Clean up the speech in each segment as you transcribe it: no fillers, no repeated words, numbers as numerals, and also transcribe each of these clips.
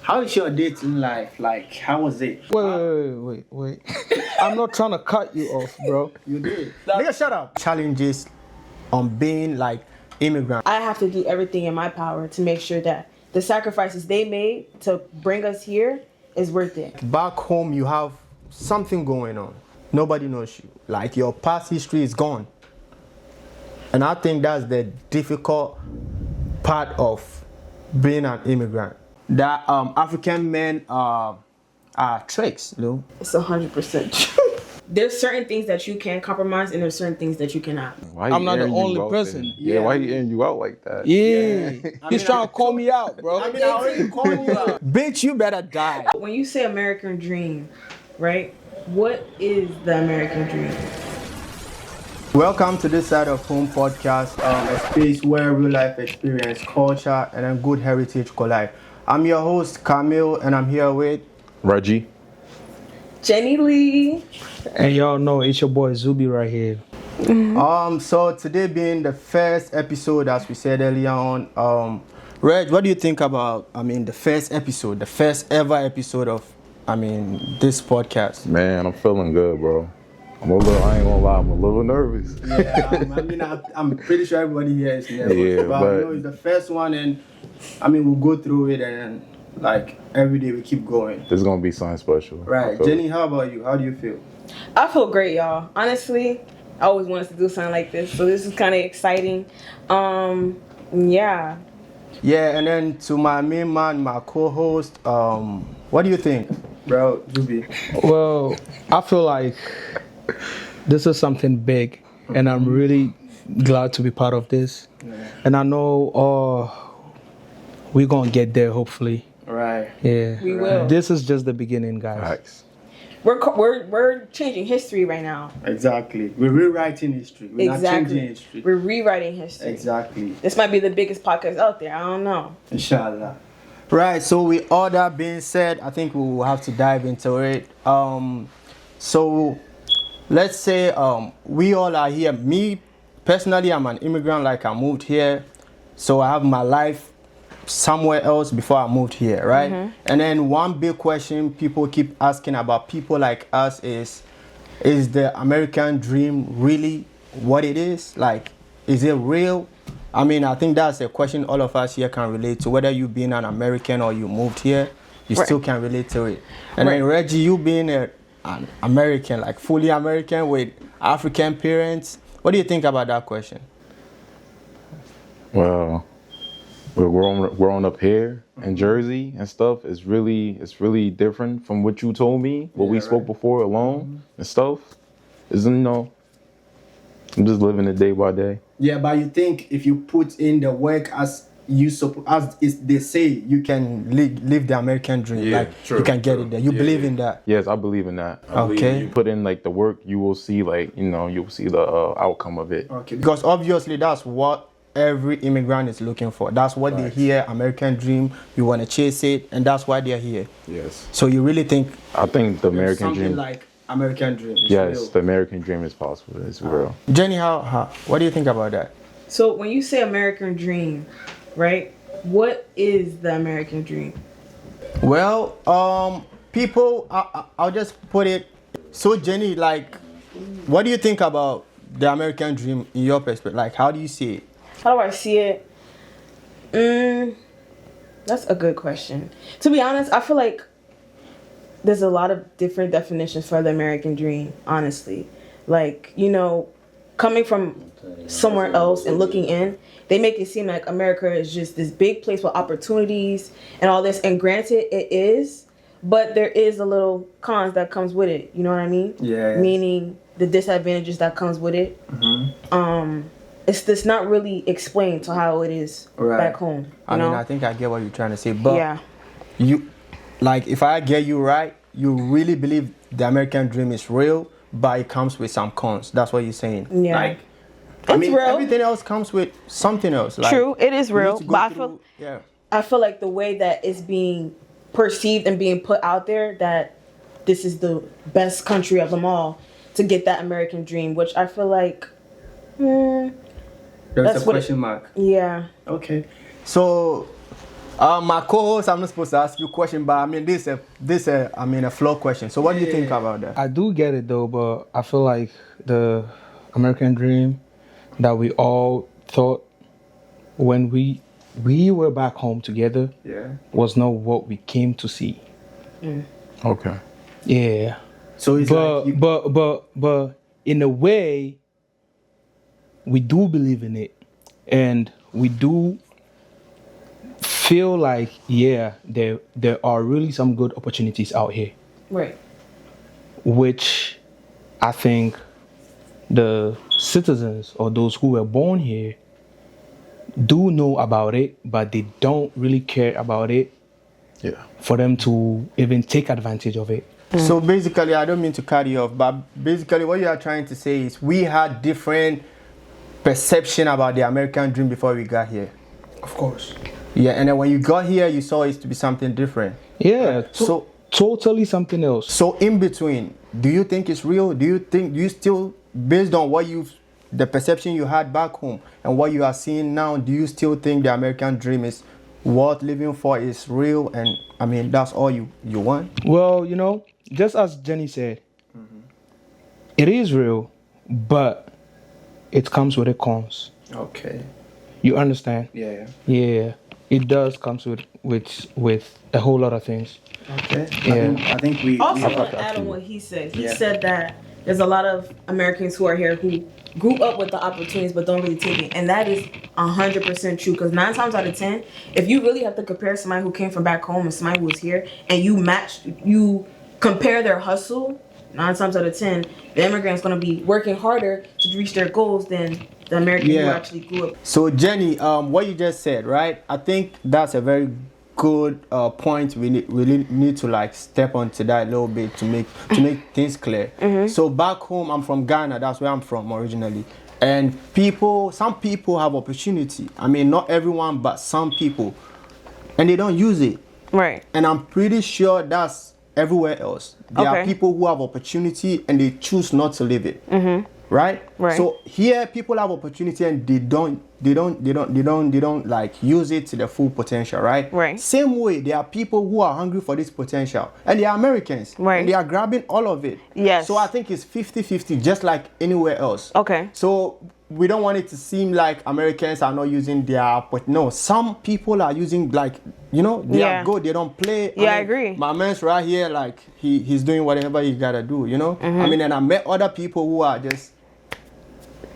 How is your dating life? Like, how was it? Wait. I'm not trying to cut you off, bro. You did. Nigga, shut up. Challenges on being like immigrant. I have to do everything in my power to make sure that the sacrifices they made to bring us here is worth it. Back home, you have something going on. Nobody knows you. Like, your past history is gone. And I think that's the difficult part of being an immigrant. That African men are tricks, you know? It's 100% true. There's certain things that you can compromise and there's certain things that you cannot. I'm not the only person. Yeah, why he airing you out like that? Yeah. He's trying to call me out, bro. I already called you out. Bitch, you better die. When you say American dream, right? What is the American dream? Welcome to this Side of Home podcast, a space where real life experience, culture, and then good heritage collide. I'm your host, Camille, and I'm here with Reggie. Jenny Lee. And y'all know it's your boy Zuby right here. So today being the first episode, as we said earlier on, Reg, what do you think about, the first episode, the first ever episode of, this podcast? Man, I'm feeling good, bro. I ain't gonna lie, I'm a little nervous. Yeah, I'm pretty sure everybody here is nervous. Yeah, but it's the first one, and we'll go through it, and like every day we keep going. This is gonna be something special. Right, Jenny, how about you? How do you feel? I feel great, y'all. Honestly, I always wanted to do something like this, so this is kind of exciting. Yeah. Yeah, and then to my main man, my co-host, what do you think, bro, Zuby? Well, I feel like this is something big, and I'm really glad to be part of this. Yeah. And I know we're gonna get there, hopefully. Right. Yeah. We will. This is just the beginning, guys. Nice. We're changing history right now. Exactly. We're rewriting history. We're not changing history. We're rewriting history. Exactly. This might be the biggest podcast out there. I don't know. Inshallah. Right. So with all that being said, I think we will have to dive into it. So let's say we all are here. Me personally, I'm an immigrant. Like, I moved here, so I have my life somewhere else before I moved here, right? Mm-hmm. And then one big question people keep asking about people like us is the American dream really what it is? Like, is it real? I think that's a question all of us here can relate to. Whether you being an American or you moved here, you still can relate to it. And then Reggie, you being an American, like fully American with African parents, what do you think about that question? Well, we're growing up here in Jersey and stuff. It's really different from what you told me, what we spoke before alone and stuff. I'm just living it day by day. Yeah, but you think if you put in the work as they say, you can live the American dream. Yeah, like you can get it there. You believe in that? Yes, I believe in that. Okay. You put in like the work, you will see you'll see the outcome of it. Okay. Because obviously that's what every immigrant is looking for. That's what they hear, American dream. You want to chase it, and that's why they're here. Yes. So you really think? I think the American dream, like American dream. Is yes, real. The American dream is possible. It's real. Jenny, what do you think about that? So when you say American dream, right? What is the American dream? Well, people, I'll just put it. So Jenny, like, what do you think about the American dream in your perspective? Like, how do you see it? How do I see it? That's a good question. To be honest, I feel like there's a lot of different definitions for the American dream, honestly. Like, coming from somewhere else and looking in, they make it seem like America is just this big place with opportunities and all this. And granted, it is, but there is a little cons that comes with it. You know what I mean? Yeah. Meaning the disadvantages that comes with it. Mm-hmm. It's not really explained to how it is back home. I think I get what you're trying to say, but you, like, if I get you right, you really believe the American dream is real, but it comes with some cons. That's what you're saying. Yeah. Like, it's real. Everything else comes with something else. Like, true, it is real, but I feel like the way that it's being perceived and being put out there, that this is the best country of them all to get that American dream, which I feel like there's a question mark. Yeah. Okay. So My co-host, I'm not supposed to ask you a question, but I mean, a floor question. So, what do you think about that? I do get it though, but I feel like the American dream that we all thought when we were back home together was not what we came to see. Okay. Yeah. So it's But like but in a way, we do believe in it, and we do feel like there are really some good opportunities out here, Right. which I think the citizens or those who were born here do know about it, but they don't really care about it Yeah. for them to even take advantage of it. So basically, I don't mean to cut you off, but basically, what you are trying to say is we had different perception about the American dream before we got here. Of course. Yeah, and then when you got here, you saw it to be something different. Yeah. So Totally something else. So in between, do you think it's real? Do you still, based on the perception you had back home and what you are seeing now, do you still think the American dream is worth living for, is real, and I mean that's all you want? Well, just as Jenny said, it is real, but it comes with a cons. Okay. You understand? Yeah. Yeah, it does comes with a whole lot of things. Okay. Yeah. I think we. Also, to add on what he said, he said that there's a lot of Americans who are here who grew up with the opportunities but don't really take it, and that is 100% true. Because 9 times out of 10, if you really have to compare somebody who came from back home and somebody who was here, and you compare their hustle, 9 times out of 10, the immigrant's going to be working harder to reach their goals than the American who actually grew up. So Jenny, what you just said, right? I think that's a very good point. We need to like step onto that a little bit to make things clear. So back home, I'm from Ghana. That's where I'm from originally. And some people have opportunity. I mean, not everyone, but some people, and they don't use it. Right. And I'm pretty sure that's everywhere else. There are Okay. people who have opportunity and they choose not to live it. Right? Right. So here people have opportunity and they don't like use it to the full potential, right? Right. Same way there are people who are hungry for this potential and they are Americans. Right. And they are grabbing all of it. Yes. So I think it's 50-50 just like anywhere else. Okay. So we don't want it to seem like Americans are not using but no, some people are using, like, they Yeah. are good, they don't play. Yeah, I agree. My man's right here, like he's doing whatever he gotta do, I mean, and I met other people who are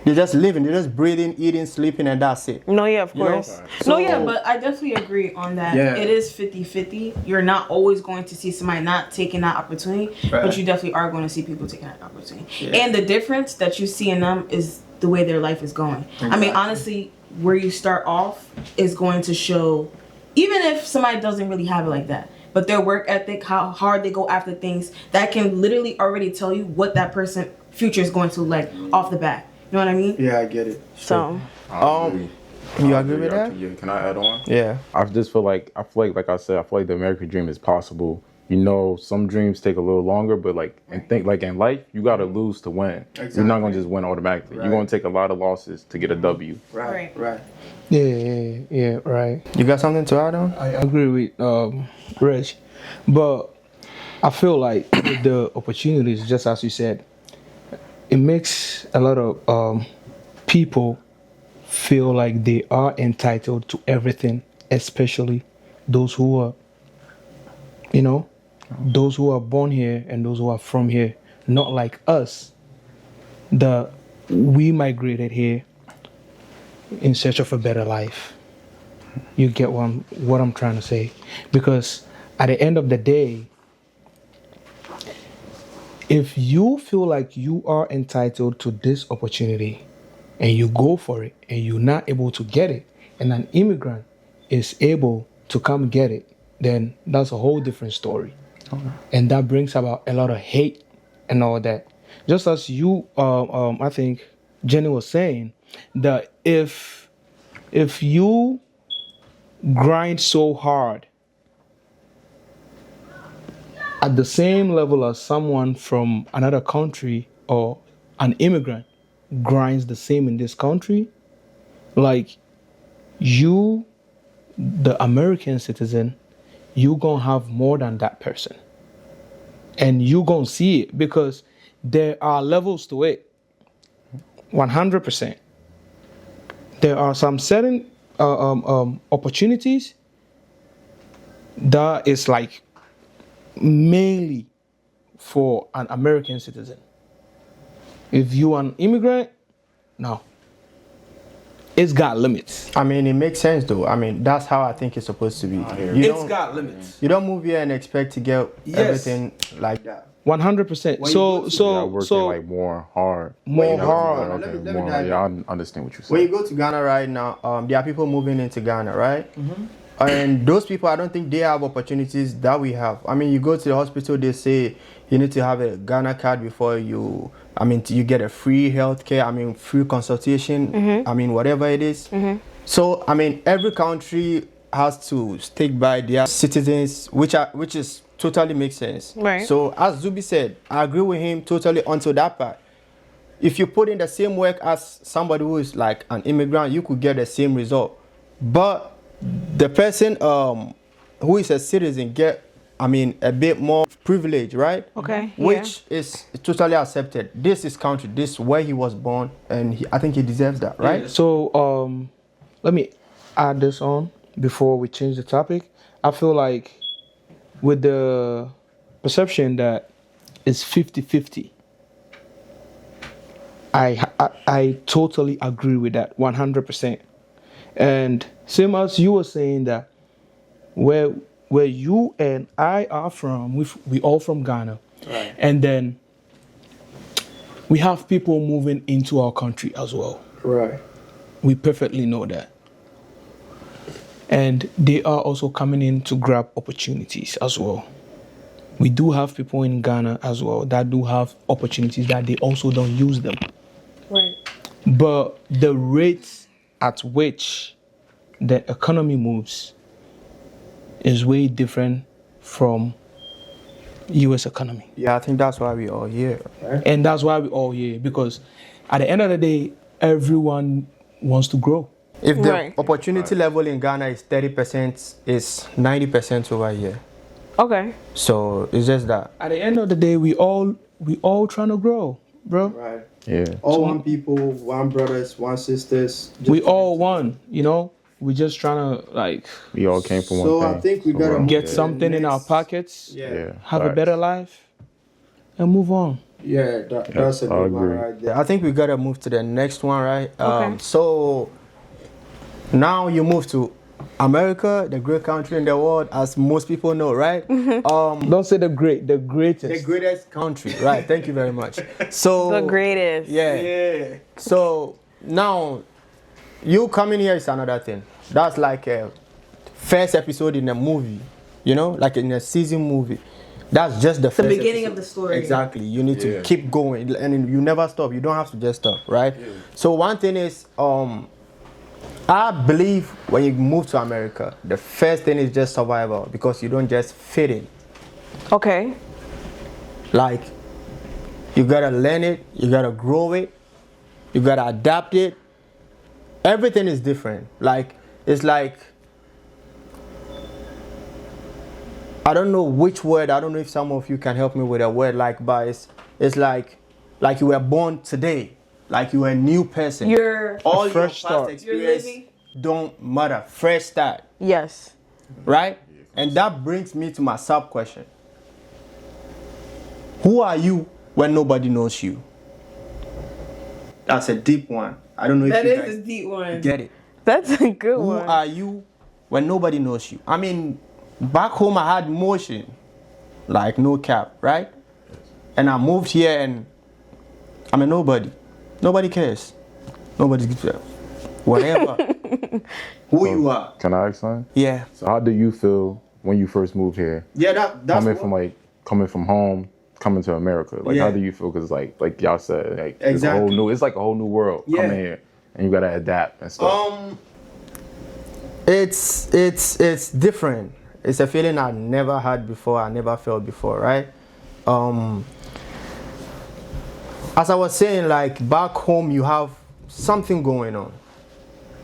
they're just living, they're just breathing, eating, sleeping, and that's it. No, yeah, of You know? course. So- No, yeah, but I definitely agree on that. Yeah. It is 50-50. You're not always going to see somebody not taking that opportunity, Right. but you definitely are going to see people taking that opportunity. Yeah. And the difference that you see in them is the way their life is going. I mean, honestly, where you start off is going to show, even if somebody doesn't really have it like that, but their work ethic, how hard they go after things, that can literally already tell you what that person's future is going to look like off the bat. You know what I mean? Yeah, I get it. So, You agree with that? Yeah. Can I add on? Yeah. I feel like I said, I feel like the American dream is possible. Some dreams take a little longer, but in life, you gotta lose to win. You're not gonna just win automatically. Right. You're gonna take a lot of losses to get a W. Right. Yeah, right. You got something to add on? I agree with Reg, but I feel like with the opportunities, just as you said, it makes a lot of people feel like they are entitled to everything, especially those who are, those who are born here and those who are from here, not like us. We migrated here in search of a better life. You get what I'm trying to say? Because at the end of the day, if you feel like you are entitled to this opportunity and you go for it and you're not able to get it, and an immigrant is able to come get it, then that's a whole different story. Okay. And that brings about a lot of hate and all that. Just as you, I think Jenny was saying, that if you grind so hard at the same level as someone from another country or an immigrant grinds the same in this country, like you the American citizen, you gonna have more than that person. And you gonna see it because there are levels to it. 100%. There are some certain opportunities that is like mainly for an American citizen. If you are an immigrant, no. It's got limits. I mean, it makes sense though. I mean, that's how I think it's supposed to be. It's got limits. You don't move here and expect to get Yes. everything like that. 100%. Yeah, I So work there like more hard. more Wait, hard. let me more, dive yeah, I understand what you're When you saying. go to Ghana right now, there are people moving into Ghana, right? And those people, I don't think they have opportunities that we have. I mean, you go to the hospital, they say you need to have a Ghana card before you, you get a free healthcare, free consultation, whatever it is. So, every country has to stick by their citizens, which is totally makes sense. Right. So, as Zubi said, I agree with him totally until that part. If you put in the same work as somebody who is like an immigrant, you could get the same result. But the person who is a citizen get, a bit more privilege, right? Okay, Which is totally accepted. This is country. This is where he was born, and I think he deserves that, right? So let me add this on before we change the topic. I feel like with the perception that it's 50-50, I totally agree with that 100%. And same as you were saying that where you and I are from, we all from Ghana. Right. And then we have people moving into our country as well. Right. We perfectly know that. And they are also coming in to grab opportunities as well. We do have people in Ghana as well that do have opportunities that they also don't use them. Right. But the rates at which the economy moves is way different from US economy. Yeah, I think that's why we all here. Right? And that's why we're all here, because at the end of the day, everyone wants to grow. If the Right. opportunity level in Ghana is 30%, it's 90% over here. Okay. So it's just that. At the end of the day, we all trying to grow, bro. Right. Yeah. All one people, one brothers, one sisters. We all one, we just trying to like We all came from one So thing. I think we gotta Overall. get Yeah. something in our pockets, Yeah. have a facts. better life, and move on. Yeah, that's a I good one agree. right there. I think we gotta move to the next one, right? Okay. So now you move to America, the great country in the world, as most people know, right? Don't say the greatest. The greatest country, right? Thank you very much. So The greatest. Yeah. So now you coming here is another thing. That's like a first episode in a movie, like in a season movie. That's just the first beginning episode. of the story. Exactly. You need to keep going, and you never stop. You don't have to just stop, right? So one thing is, I believe when you move to America, the first thing is just survival, because you don't just fit in. Okay. Like, you gotta learn it, you gotta grow it, you gotta adapt it. Everything is different. Like, it's like, I don't know which word, I don't know if some of you can help me with a word, but it's like you were born today, like you were a new person. You're all your fresh past start. experience You're living. don't matter. Fresh start, Yes. right? And that brings me to my sub question. Who are you when nobody knows you? That's a deep one. I don't know if you guys deep one. get it. That's a good Who one. are you when nobody knows you? Back home I had motion, like no cap, right? And I moved here and I'm a nobody. Nobody cares. Nobody gives a whatever. Who you are. Can I ask something? Yeah. So how do you feel when you first moved here? Yeah, that's Coming from home, coming to America? Like, Yeah. how do you feel? Because like y'all said, like Exactly. it's like a whole new world Yeah. coming here, and you gotta adapt and stuff. It's different. It's a feeling I never had before, I never felt before, right? As I was saying, like back home you have something going on.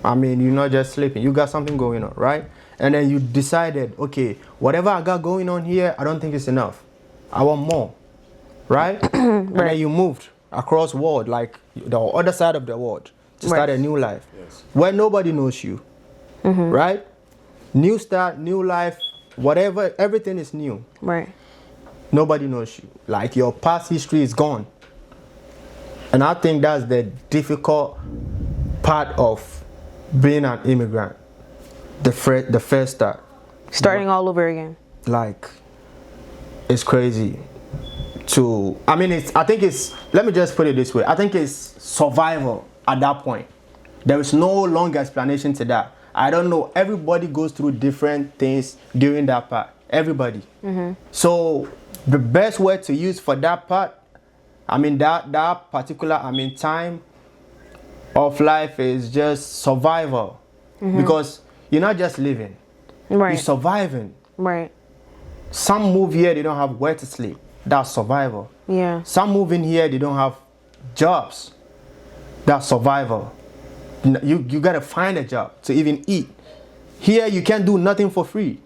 You're not just sleeping, you got something going on, right? and then you decided, okay, whatever I got going on here, I don't think it's enough. I want more, right? And then you moved across world, like the other side of the world, to start a new life, where nobody knows you, right? New start, new life, whatever, everything is new. Right. Nobody knows you. Like your past history is gone. And I think that's the difficult part of being an immigrant. The first start. Starting all over again. Like, it's crazy to, I mean, I think it's, let me just put it this way. I think it's survival at that point. There is no long explanation to that. I don't know. Everybody goes through different things during that part. Everybody. So the best word to use for that part, I mean, that particular, I mean, time of life is just survival. Because you're not just living. Right. You're surviving. Right. Some move here, they don't have where to sleep. That's survival. Yeah. Some move in here, they don't have jobs. That's survival. You gotta find a job to even eat. Here, you can't do nothing for free.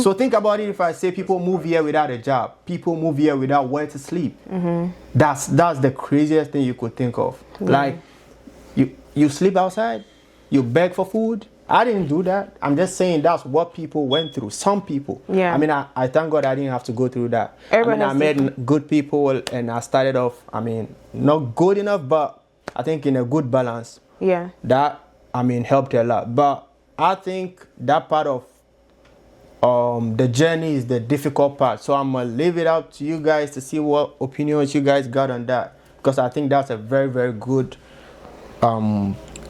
So think about it. If I say people move here without a job, people move here without where to sleep. That's the craziest thing you could think of. Like, you sleep outside, you beg for food. I didn't do that. I'm just saying that's what people went through. Some people. Yeah. I mean, I thank God I didn't have to go through that. Everyone I has met good people, and I started off, I mean, not good enough, but I think in a good balance. Yeah. That, I mean, helped a lot. But I think that part of the journey is the difficult part. So I'm going to leave it up to you guys to see what opinions you guys got on that. Because I think that's a very, very good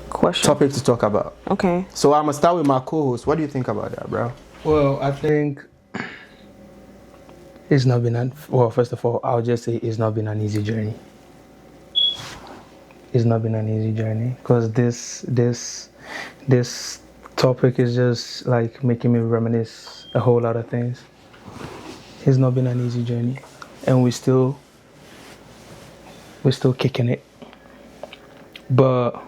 Question. topic to talk about. Okay. So I'm going to start with my co-host. What do you think about that, bro? Well, I think it's not been well, first of all, I'll just say it's not been an easy journey. It's not been an easy journey because this topic is just like making me reminisce a whole lot of things. It's not been an easy journey, and we're still kicking it. But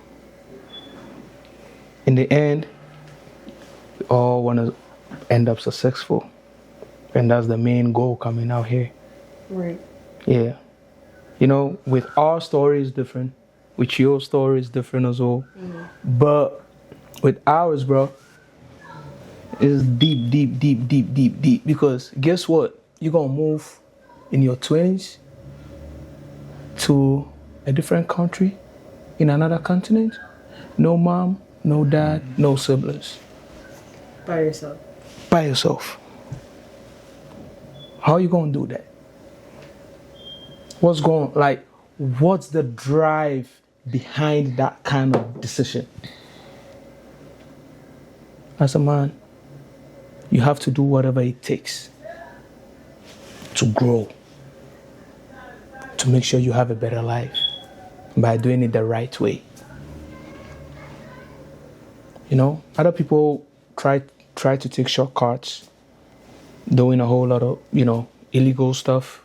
in the end, we all want to end up successful, and that's the main goal coming out here. Right. Yeah, you know, with our story is different, with your story is different as well, but with ours, bro, it's deep. Because guess what? You're gonna move in your 20s to a different country, in another continent. No mom, no dad, no siblings. By yourself. By yourself. How you gonna do that? What's the drive behind that kind of decision? As a man, you have to do whatever it takes to grow, to make sure you have a better life by doing it the right way. You know, other people try to take shortcuts, doing a whole lot of, you know, illegal stuff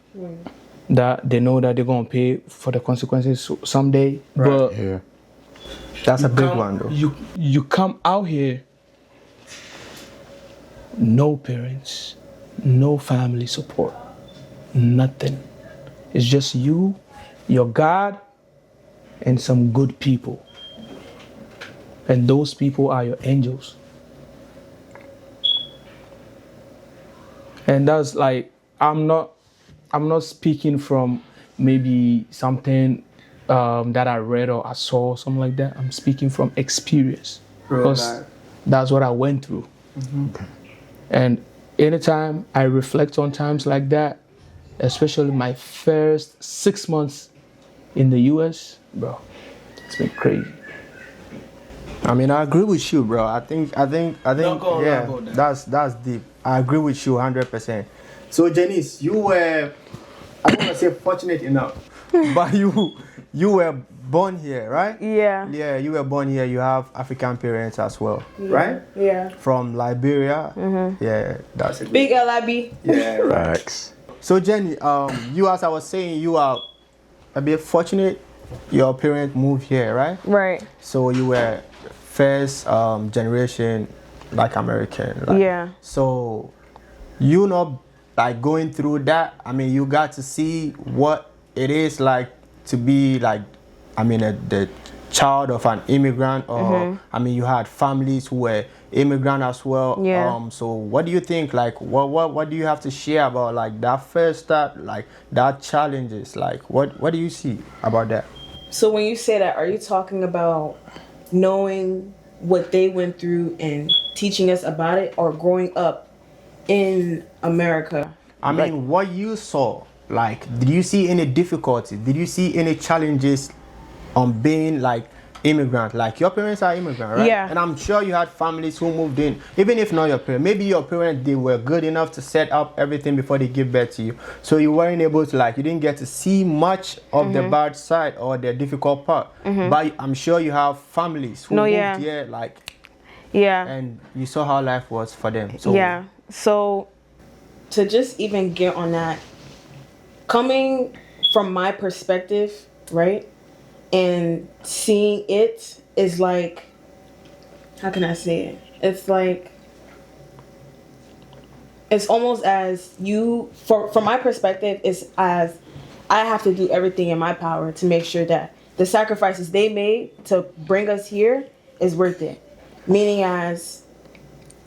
that they know that they're gonna pay for the consequences someday. Right. But Yeah. That's a big one, though. You come out here, no parents, no family support, nothing. It's just you, your God, and some good people. And those people are your angels. And that's like, I'm not speaking from maybe something that I read or I saw, something like that. I'm speaking from experience. Because that's what I went through. And anytime I reflect on times like that, especially my first 6 months in the US, bro, it's been crazy. I mean, I agree with you, bro. I think, go on yeah, about that. that's deep. I agree with you 100%. So, Janice, you were, I don't want to say fortunate enough, but you were born here, right? Yeah. Yeah, you were born here. You have African parents as well, right? Yeah. From Liberia. Yeah, that's it. Big LIB. Yeah, right. Facts. So, Jenny, you, as I was saying, you are a bit fortunate. Your parents moved here, right? Right. So you were first generation like American. Like, Yeah. So, you know, like going through that. I mean, you got to see what it is like to be like, I mean, the child of an immigrant, or I mean, you had families who were immigrant as well. Yeah. So, what do you think? Like, what do you have to share about like that first start, like that challenges? Like, what do you see about that? So when you say that, are you talking about knowing what they went through and teaching us about it, or growing up in America? I mean, what you saw, like, did you see any difficulties? Did you see any challenges on being like immigrant? Like, your parents are immigrant, right? Yeah. And I'm sure you had families who moved in, even if not your parents. Maybe your parents, they were good enough to set up everything before they give birth to you. So you weren't able to, like, you didn't get to see much of the bad side or the difficult part. But I'm sure you have families who moved here, like, Yeah. and you saw how life was for them. So Yeah. So to just even get on that, coming from my perspective, right, and seeing it is like, how can I say it? It's like, it's almost as you, from my perspective, it's as I have to do everything in my power to make sure that the sacrifices they made to bring us here is worth it. Meaning as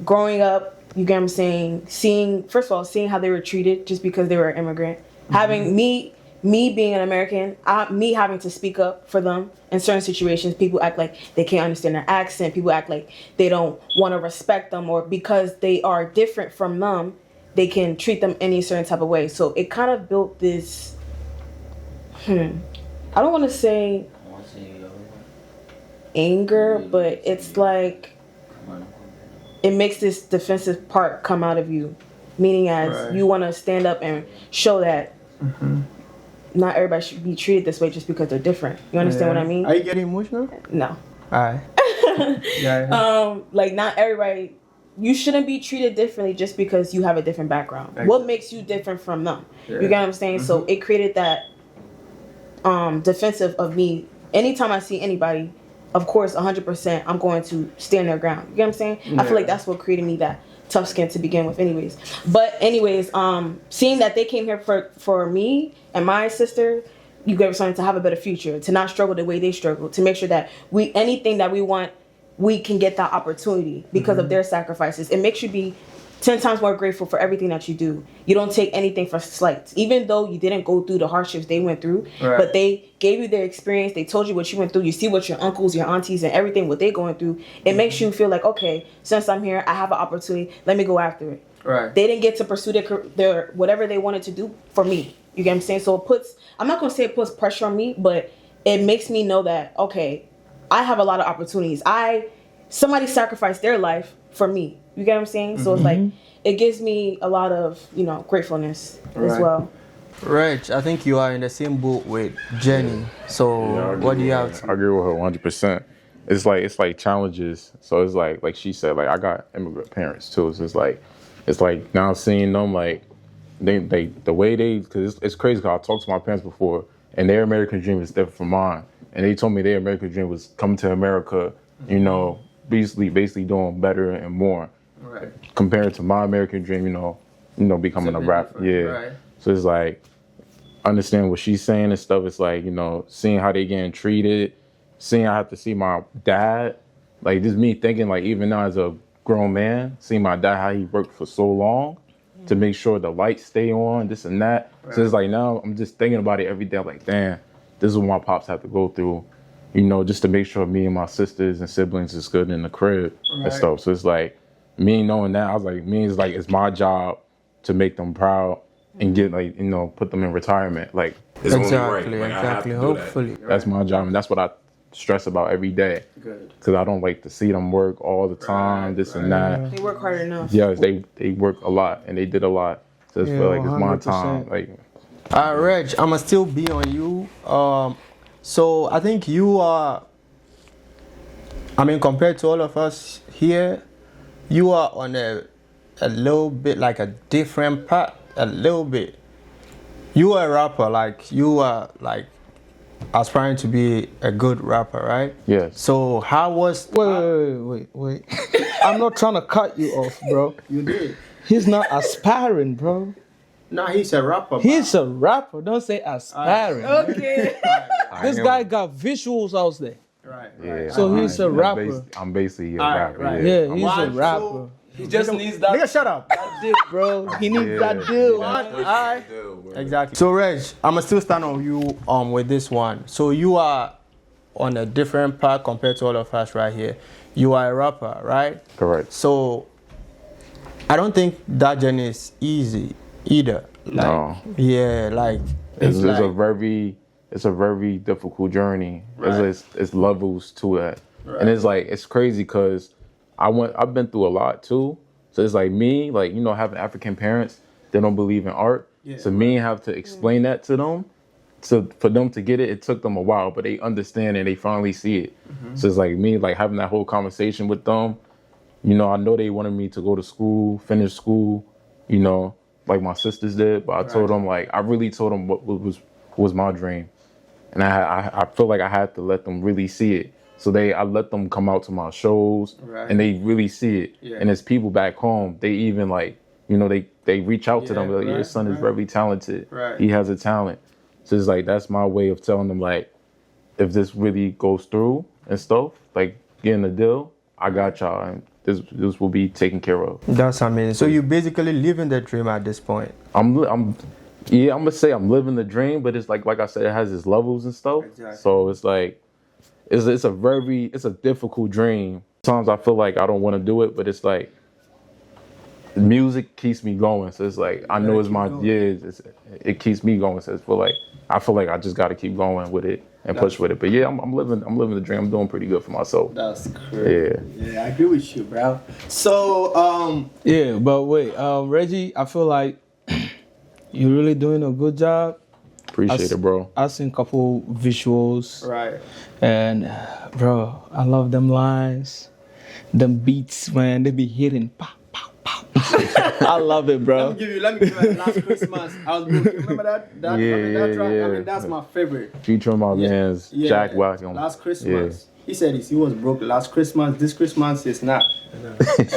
growing up, you get what I'm saying, seeing, first of all, seeing how they were treated just because they were an immigrant. Having me being an American, me having to speak up for them in certain situations. People act like they can't understand their accent. People act like they don't want to respect them, or because they are different from them, they can treat them any certain type of way. So it kind of built this, I don't want to say anger, but it's like, it makes this defensive part come out of you. Meaning as you want to stand up and show that not everybody should be treated this way just because they're different. You understand what I mean? Are you getting emotional? No. Alright. Like, not everybody, you shouldn't be treated differently just because you have a different background. What makes you different from them? You get what I'm saying? So it created that defensive of me. Anytime I see anybody, of course, 100%, I'm going to stand their ground. You get what I'm saying? I feel like that's what created me that tough skin to begin with anyways. But anyways, seeing that they came here for me and my sister, you get something to have a better future, to not struggle the way they struggle, to make sure that anything that we want, we can get that opportunity because of their sacrifices. It makes you be 10 times more grateful for everything that you do. You don't take anything for slight. Even though you didn't go through the hardships they went through, but they gave you their experience. They told you what you went through. You see what your uncles, your aunties, and everything, what they going through. It makes you feel like, okay, since I'm here, I have an opportunity. Let me go after it. Right. They didn't get to pursue their whatever they wanted to do for me. You get what I'm saying? So it puts, I'm not going to say it puts pressure on me, but it makes me know that, okay, I have a lot of opportunities. Somebody sacrificed their life for me. You get what I'm saying? So it's like, it gives me a lot of, gratefulness as well. Reg, I think you are in the same boat with Jenny. So what do you have to? I agree with her 100%. It's like challenges. So it's like she said, like I got immigrant parents too. So it's like now seeing them, like they the way they, because it's crazy because I talked to my parents before and their American dream is different from mine. And they told me their American dream was coming to America, basically doing better and more. Right. Compared to my American dream, becoming a rapper. Yeah. Right. So it's like, understand what she's saying and stuff. It's like, seeing how they getting treated, seeing I have to see my dad, like just me thinking, like even now as a grown man, seeing my dad, how he worked for so long to make sure the lights stay on, this and that. Right. So it's like now I'm just thinking about it every day. I'm like, damn, this is what my pops have to go through, just to make sure me and my sisters and siblings is good in the crib and stuff. So it's like, me knowing that, I was like, it's my job to make them proud and get put them in retirement. Like it's only right. Like, exactly. Hopefully, that's my job, and that's what I stress about every day. Good. Because I don't like to see them work all the time, this and that. They work hard enough. Yes, they work a lot, and they did a lot. So it's feel like it's my time. Like, Reg, I'ma still be on you. So I think you are. I mean, compared to all of us here, you are on a little bit like a different path, a little bit. You are a rapper, like you are like aspiring to be a good rapper, right? yes. So how was? Wait. I'm not trying to cut you off, bro. You did. He's not aspiring, bro. Nah, he's a rapper. He's a rapper. Don't say aspiring. Okay. This guy got visuals out there. Right. Yeah, So he's a rapper. I'm basically a Alright, rapper. right. Yeah, I'm he's a One, rapper. two. He just needs that Nigga, shut up. deal, bro. He needs that deal. Alright. Exactly. So Reg, I'ma still stand on you with this one. So you are on a different path compared to all of us right here. You are a rapper, right? Correct. So I don't think that journey is easy either. Like, No. Yeah, like It's like, a very difficult journey. Right. It's levels to that, Right. and it's like it's crazy because I've been through a lot too. So it's like me, like having African parents, they don't believe in art. Yeah. So me have to explain that to them. So for them to get it, it took them a while, but they understand and they finally see it. So it's like me, like having that whole conversation with them. I know they wanted me to go to school, finish school, like my sisters did. But I told them, like, I really told them what was my dream. And I feel like I had to let them really see it. So I let them come out to my shows Right. and they really see it. Yeah. And as people back home, they even like, they reach out to them. Like, right, your son is right. very talented. Right. He has a talent. So it's like, that's my way of telling them, like, if this really goes through and stuff, like getting a deal, I got y'all. And this will be taken care of. that's amazing. So you basically living the dream at this point. I'm gonna say I'm living the dream, but it's like I said, it has its levels and stuff. Exactly. So it's like it's a difficult dream. Sometimes I feel like I don't want to do it, but it's like music keeps me going. So it's like I know it's my it keeps me going. So I feel like I just got to keep going with it and push with it. But yeah, I'm living the dream. I'm doing pretty good for myself. That's great. Yeah. I agree with you, bro. So Yeah, but wait, Reggie, I feel like you're really doing a good job. Appreciate it, bro. I've seen a couple visuals, right. and bro, I love them lines, them beats, man. They be hitting. Pow, pow, pow. I love it, bro. Let me give you last Christmas. I was broke. Remember that? Yeah, that track? yeah. I mean, that's my favorite. Featuring my man's Jack Wagon. Last Christmas. He said he was broke last Christmas. This Christmas is not. And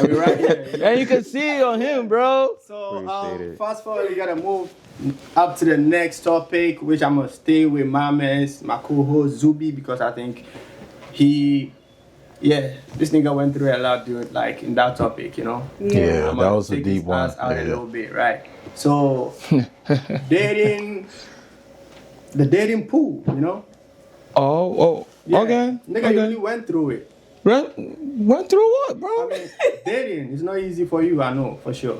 we're right here. And you can see it on him, bro. So Appreciate it. fast forward, we gotta move up to the next topic, which I'm gonna stay with my co-host Zubi, because I think this nigga went through a lot doing like in that topic, Yeah, I'm that gonna was a take deep his one. ass out a Yeah. little bit, right? So dating, the dating pool, Oh, Yeah. okay. Nigga, okay. you really went through it. Went through what, bro? I mean, dating is not easy for you, I know for sure.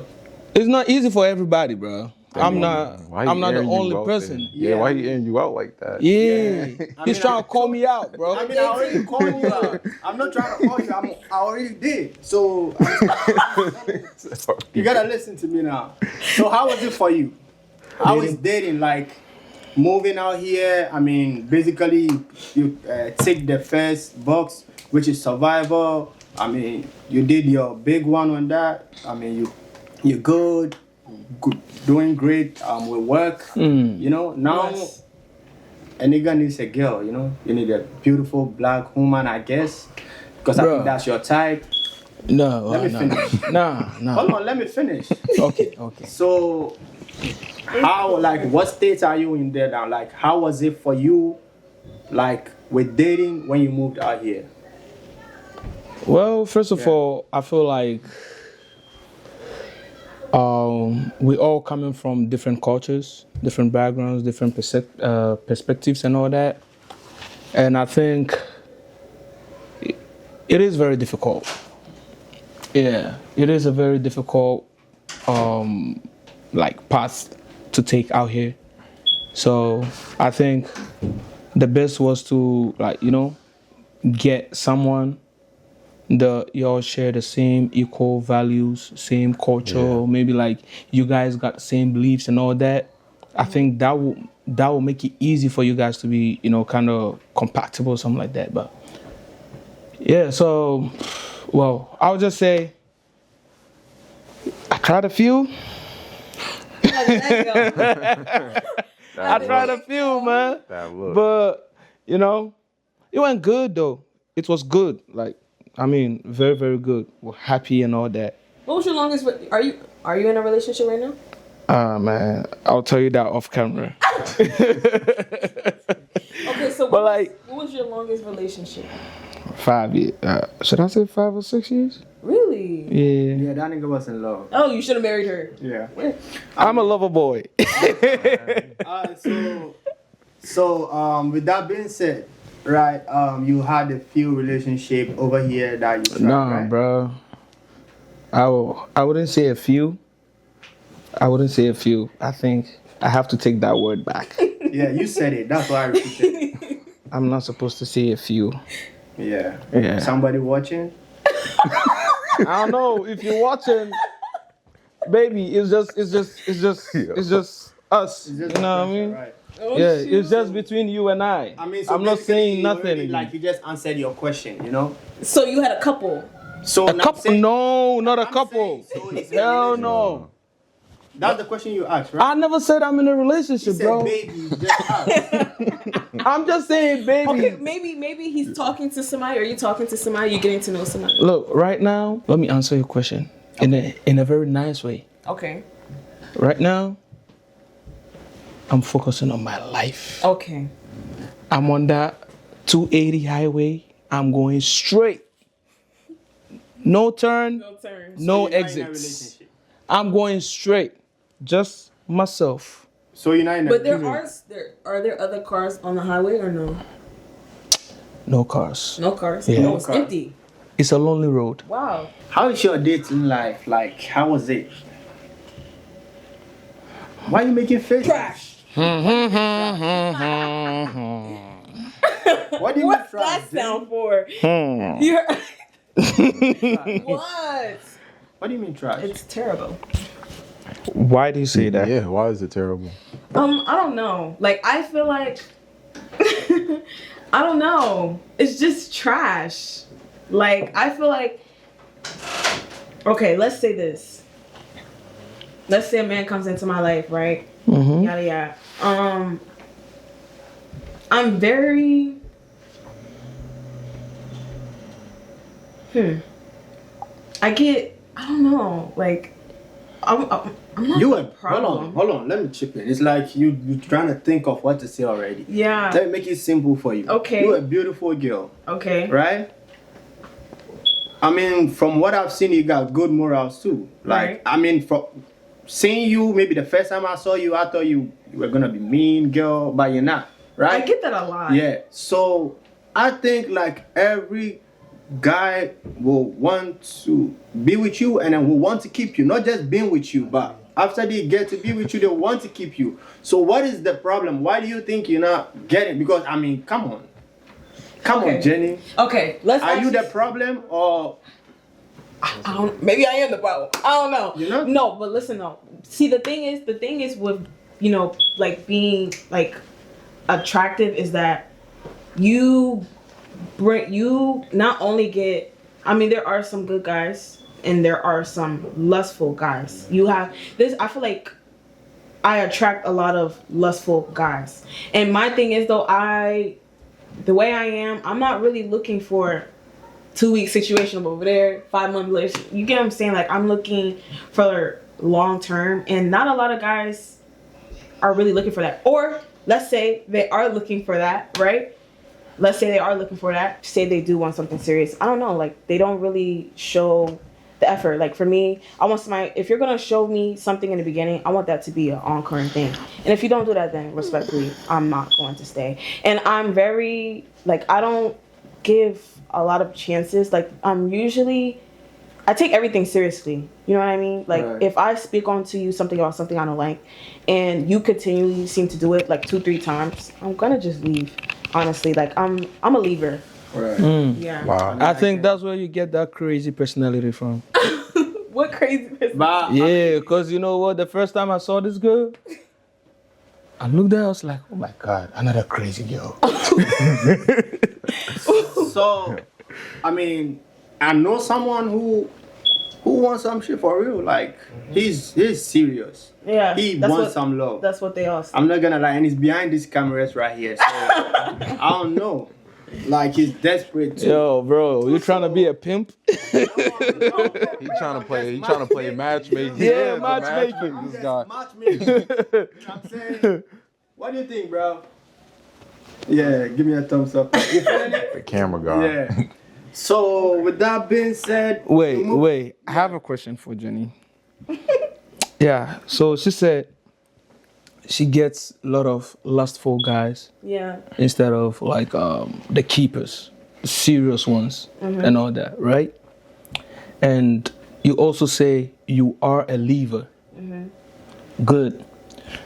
It's not easy for everybody, bro. I'm not Why he the airing you only out person. then? Yeah. Yeah, why he airing you out like that? Yeah. I He's mean, trying to call me out, bro. I mean, I already called you out. I'm not trying to call you. I already did. So you gotta listen to me now. So how was it for you? How is dating like? Moving out here, I mean, basically you take the first box, which is survival. I mean, you did your big one on that. I mean, you're good, doing great with work. Now a nigga needs a girl. You need a beautiful black woman, I guess, because I think Bruh. that's your type. No, Let me finish. No. Hold on, let me finish. Okay. So, what states are you in there now? Like, how was it for you, like, with dating when you moved out here? Well, first of all, I feel like we all coming from different cultures, different backgrounds, different perspectives and all that. And I think it is very difficult. Yeah, it is a very difficult path to take out here. So I think the best was to get someone that y'all share the same equal values, same culture, maybe like you guys got the same beliefs and all that. I think that will make it easy for you guys to be, kind of compatible, something like that. But yeah, so well, I would just say I tried a few. I tried a few, man. That look. But, it went good though. It was good. Like, I mean, very, very good. We're happy and all that. What was your longest? Are you in a relationship right now? Man, I'll tell you that off camera. Okay, so But like what was your longest relationship? 5 years. Should I say 5 or 6 years? Really? Yeah. Yeah, that nigga was in love. Oh, you should have married her. Yeah. I'm a lover boy. So with that being said, right? You had a few relationship over here that you tried, Nah, right? bro. I wouldn't say a few. I wouldn't say a few. I think I have to take that word back. Yeah, you said it. That's why I repeated it. I'm not supposed to say a few. Yeah. Yeah. Somebody watching? I don't know if you're watching, baby. It's just us. It's just You know what I mean? Right. Oh, Yeah, shoot. it's just between you and I. I mean, so I'm not basically, saying you nothing. already, like you just answered your question, you know. So you had a couple. So A couple? No, not a couple. So it's a Hell relationship. no. That's the question you asked, right? I never said I'm in a relationship, You said bro. baby, you just asked. I'm just saying, baby. Okay, maybe he's talking to somebody, or you talking to somebody, you're getting to know somebody. Look, right now, let me answer your question in a very nice way. Okay. Right now, I'm focusing on my life. Okay. I'm on that 280 highway. I'm going straight. No turn, No turns. no You're not in a exits. relationship. I'm going straight. Just myself. So you're not in a But relationship. are there other cars on the highway or no? No cars. No cars. Yeah. No, it's cars. empty. It's a lonely road. Wow. How is your dating life? Like, how was it? Why are you making faces? Trash. What do you mean What's trash? that sound for? You're what? What do you mean trash? It's terrible. Why do you say that? Yeah, why is it terrible? I don't know. Like, I feel like I don't know. It's just trash. Like, I feel like, okay, let's say this. Let's say a man comes into my life, right? Mm-hmm. Yada yada. I'm very I don't know, like I'm not You the were problem. hold on, let me chip in. It's like you trying to think of what to say already. Yeah. Let me make it simple for you. Okay. You're a beautiful girl, Okay. right? I mean, from what I've seen, you got good morals too. Like, Right. I mean, from seeing you, maybe the first time I saw you, I thought you were gonna be mean girl, but you're not, right? I get that a lot. Yeah. So I think like every guy will want to be with you and then will want to keep you, not just being with you, but after they get to be with you, they want to keep you. So what is the problem? Why do you think you're not getting? Because I mean, come on, Okay. Jenny. Okay, let's Are you actually- the problem or? I don't, maybe I am the problem. I don't know. You know? No, but listen though. See, the thing is with, you know, like being like attractive is that you not only get, I mean, there are some good guys and there are some lustful guys. You have this, I feel like I attract a lot of lustful guys. And my thing is though, the way I am, I'm not really looking for 2-week situation over there, 5-month relationship. You get what I'm saying? Like, I'm looking for long term, and not a lot of guys are really looking for that. Or let's say they are looking for that, right? Let's say they are looking for that. Say they do want something serious. I don't know. Like, they don't really show the effort. Like, for me, I want somebody, if you're gonna show me something in the beginning, I want that to be an on-current thing. And if you don't do that, then respectfully, I'm not going to stay. And I'm very, like, I don't give a lot of chances. Like, I take everything seriously. You know what I mean? Like, Right. if I speak onto you something about something I don't like, and you continually seem to do it like 2-3 times, I'm gonna just leave. Honestly, like, I'm a leaver. Right. Yeah. Wow. I think that's where you get that crazy personality from. What crazy person? But Yeah, because you know what? The first time I saw this girl, I looked at her, I was like, oh my God, another crazy girl. so, I mean, I know someone who wants some shit for real. Like, he's serious. Yeah. He that's wants what- some love. That's what they all say. I'm not gonna lie, and he's behind these cameras right here. So I don't know. Like he's desperate to. Yo, bro, you trying to be a pimp? He trying to play matchmaking. Yeah, the matchmaking. This guy. Matchmaking. You know what I'm saying? What do you think, bro? Yeah, give me a thumbs up. You feeling it? The camera guy. Yeah. So with that being said, Wait. I have a question for Jenny. Yeah. So she said she gets a lot of lustful guys Yeah. instead of like the keepers, the serious ones, and all that, right? And you also say you are a leaver. Good.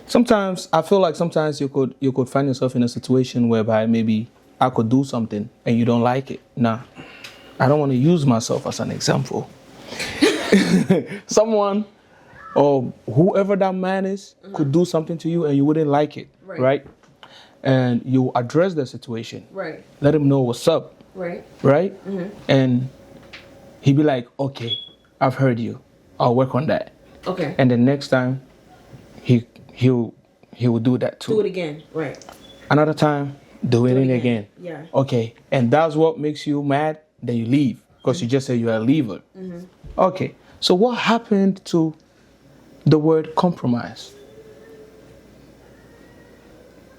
Sometimes I feel like sometimes you could find yourself in a situation whereby maybe I could do something and you don't like it. Nah, I don't want to use myself as an example. Someone or whoever that man is could do something to you and you wouldn't like it, right? And you address the situation. Right. Let him know what's up, Right. right? And he'd be like, okay, I've heard you. I'll work on that. Okay. And the next time, he will do that too. Do it again. Right. Another time, do it again. Yeah. Okay, and that's what makes you mad. Then you leave because you just say you're a leaver. Okay, so what happened to the word compromise?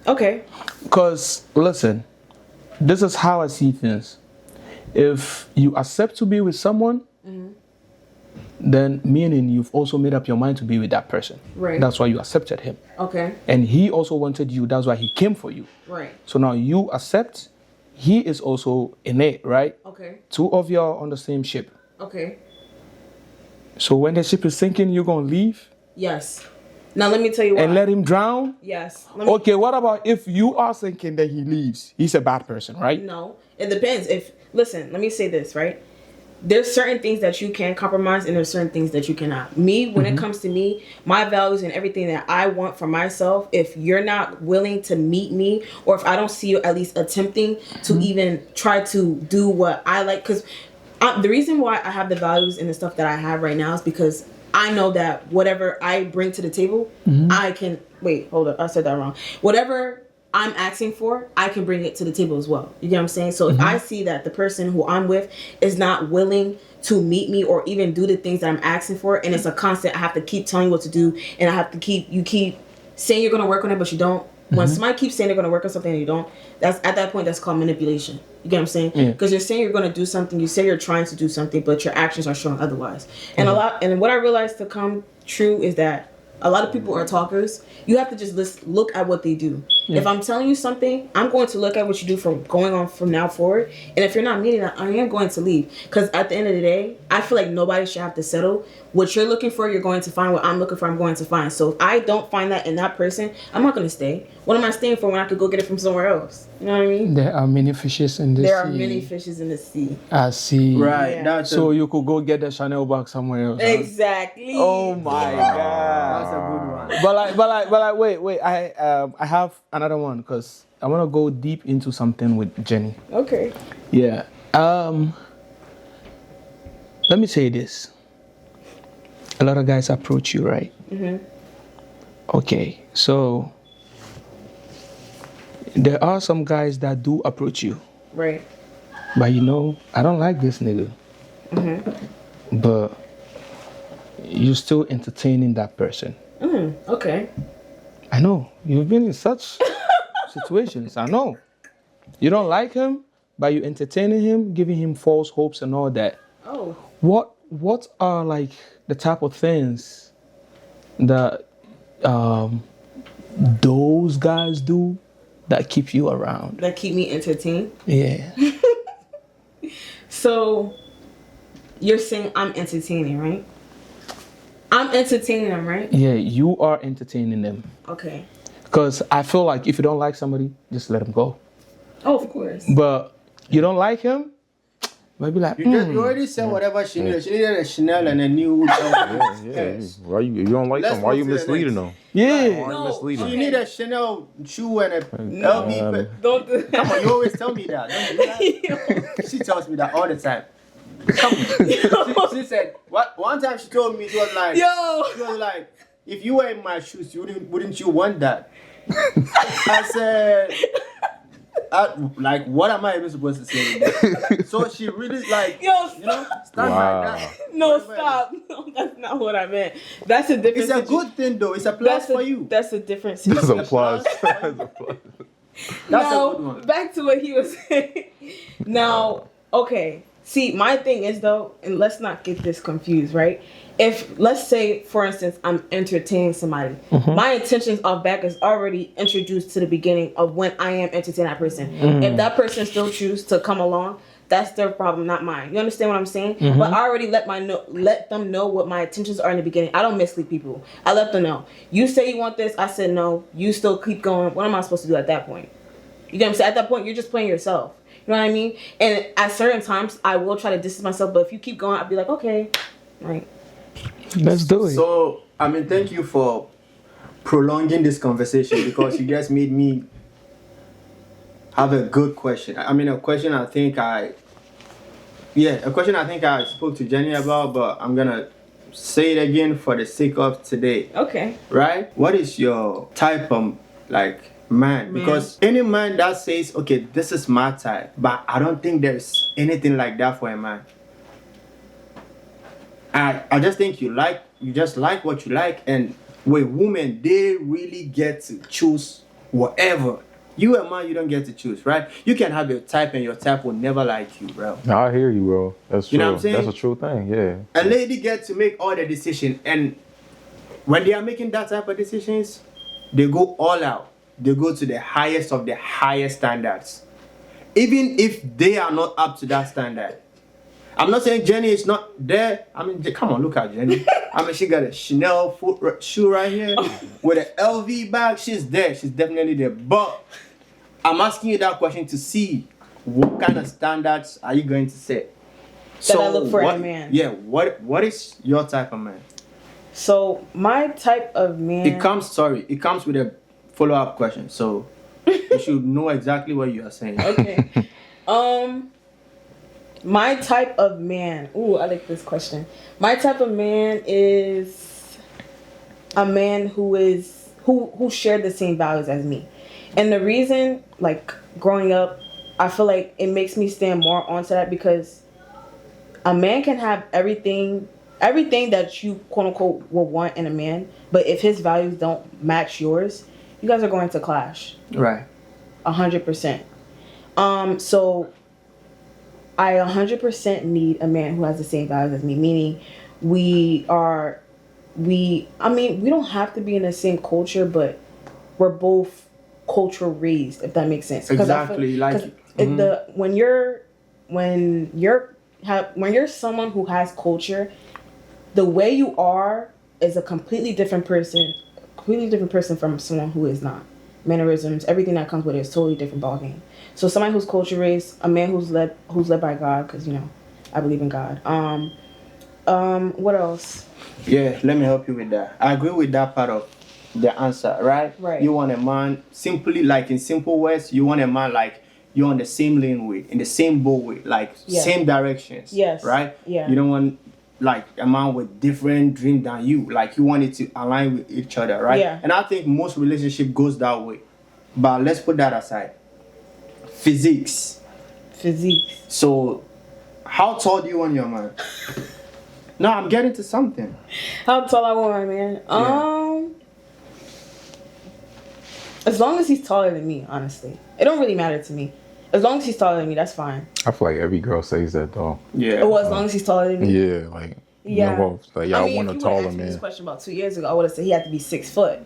Okay. Because listen, this is how I see things. If you accept to be with someone, then meaning you've also made up your mind to be with that person. Right. That's why you accepted him. Okay. And he also wanted you. That's why he came for you. Right. So now you accept. He is also in it, right? Okay. Two of you are on the same ship. Okay. So when the ship is sinking, you're going to leave Yes. Now let me tell you why. and let him drown? Yes. Let me, Okay, what about if you are sinking, then he leaves? He's a bad person, right? No. It depends. Listen, let me say this, right? There's certain things that you can compromise and there's certain things that you cannot. Me, when it comes to me, my values and everything that I want for myself, if you're not willing to meet me or if I don't see you at least attempting to even try to do what I like, because the reason why I have the values and the stuff that I have right now is because I know that whatever I bring to the table, I can, wait, hold up, I said that wrong. Whatever I'm asking for, I can bring it to the table as well. You get what I'm saying? So if I see that the person who I'm with is not willing to meet me or even do the things that I'm asking for, and it's a constant, I have to keep telling you what to do, and I have to keep saying you're going to work on it, but you don't. When somebody keeps saying they're going to work on something and you don't, that's at that point, that's called manipulation. You get what I'm saying? Because you're saying you're going to do something, you say you're trying to do something, but your actions are showing otherwise. And what I realized to come true is that a lot of people are talkers. You have to just look at what they do. If I'm telling you something, I'm going to look at what you do from going on from now forward. And if you're not meeting that, I am going to leave. Because at the end of the day, I feel like nobody should have to settle. What you're looking for, you're going to find. What I'm looking for, I'm going to find. So if I don't find that in that person, I'm not going to stay. What am I staying for when I could go get it from somewhere else? You know what I mean? There are many fishes in the sea. There are many fishes in the sea. I see. right. Yeah. That's So you could go get the Chanel bag somewhere else. Huh? Exactly. Oh my God. that's a good one. But like, wait. I have another one because I want to go deep into something with Jenny. Okay. Yeah. Let me say this. A lot of guys approach you, right? Okay. So there are some guys that do approach you, Right. but I don't like this nigga. But you're still entertaining that person. Okay. I know. You've been in such situations. I know. You don't like him, but you're entertaining him, giving him false hopes and all that. Oh. What are like the type of things that those guys do that keep you around? That keep me entertained. Yeah. So you're saying I'm entertaining, right? I'm entertaining them, right? Yeah, you are entertaining them. Okay. Because I feel like if you don't like somebody, just let him go. Oh, of course. But you don't like him, maybe like, You already said whatever she needed. She needed a Chanel and a new. Yeah. Why you don't like Let's them? Why go you to the misleading next. them? yeah. Why No. you misleading She them? need a Chanel shoe and a LV. Don't do that. Come on, you always tell me that. Don't do that. She tells me that all the time. Come on. She said, what? One time she told me, she was like, if you were in my shoes, wouldn't you want that? I said, like, what am I even supposed to say? with this? So she really like, Yo, you know, stop. stand Wow. like that. No, Whatever. stop. No, that's not what I meant. That's a different. It's a situ- good thing though. It's a plus for you. That's a different That's situation. a plus. That's a plus. That's now, a good one. back to what he was saying. Now, okay. See, my thing is though, and let's not get this confused, right? If let's say, for instance, I'm entertaining somebody, my intentions off back is already introduced to the beginning of when I am entertaining that person. If that person still chooses to come along, that's their problem, not mine. You understand what I'm saying? But I already let them know what my intentions are in the beginning. I don't mislead people. I let them know. You say you want this, I said no. You still keep going. What am I supposed to do at that point? You get what I'm saying? At that point, you're just playing yourself. You know what I mean? And at certain times, I will try to distance myself. But if you keep going, I'll be like, okay, right. Let's do it. So, I mean, thank you for prolonging this conversation because you guys made me have a good question. I mean, a question I think I spoke to Jenny about, but I'm gonna say it again for the sake of today. Okay. Right? What is your type of like man? Because any man that says, okay, this is my type, but I don't think there's anything like that for a man. I just think you just like what you like, and with women, they really get to choose whatever. You a man, you don't get to choose, right? You can have your type, and your type will never like you, bro. No, I hear you, bro. That's true. You know what I'm saying? That's a true thing. Yeah. A lady gets to make all the decisions, and when they are making that type of decisions, they go all out. They go to the highest of the highest standards, even if they are not up to that standard. I'm not saying Jenny is not there. I mean, come on, look at Jenny. I mean, she got a Chanel shoe right here with an LV bag. She's there. She's definitely there. But I'm asking you that question to see what kind of standards are you going to set. I look for in a man. Yeah. What is your type of man? So my type of man. It comes with a follow-up question. So you should know exactly what you are saying. Okay. My type of man. Ooh, I like this question. My type of man is a man who shared the same values as me. And the reason, like, growing up, I feel like it makes me stand more onto that because a man can have everything that you quote unquote will want in a man, but if his values don't match yours, you guys are going to clash. Right. 100%. So I 100% need a man who has the same values as me, meaning we don't have to be in the same culture, but we're both cultural raised, if that makes sense. Exactly. When you're someone who has culture, the way you are is a completely different person from someone who is not. Mannerisms, everything that comes with it is totally different ballgame. So somebody who's culture raised, a man who's led by God, because I believe in God. What else? Yeah, let me help you with that. I agree with that part of the answer, right? Right. You want a man simply, like in simple words, you want a man like you're on the same lane with, in the same boat with, like same directions. Yes. Right? Yeah. You don't want like a man with different dream than you. Like you want it to align with each other, right? Yeah. And I think most relationship goes that way. But let's put that aside. Physiques. So, how tall do you want your man? No, I'm getting to something. How tall I want my man? As long as he's taller than me, honestly. It don't really matter to me. As long as he's taller than me, that's fine. I feel like every girl says that though. Yeah. Oh, as long as he's taller than me? Yeah, like Yeah. y'all want a if you taller would've asked me this man. question about 2 years ago, I would have said he had to be 6 foot.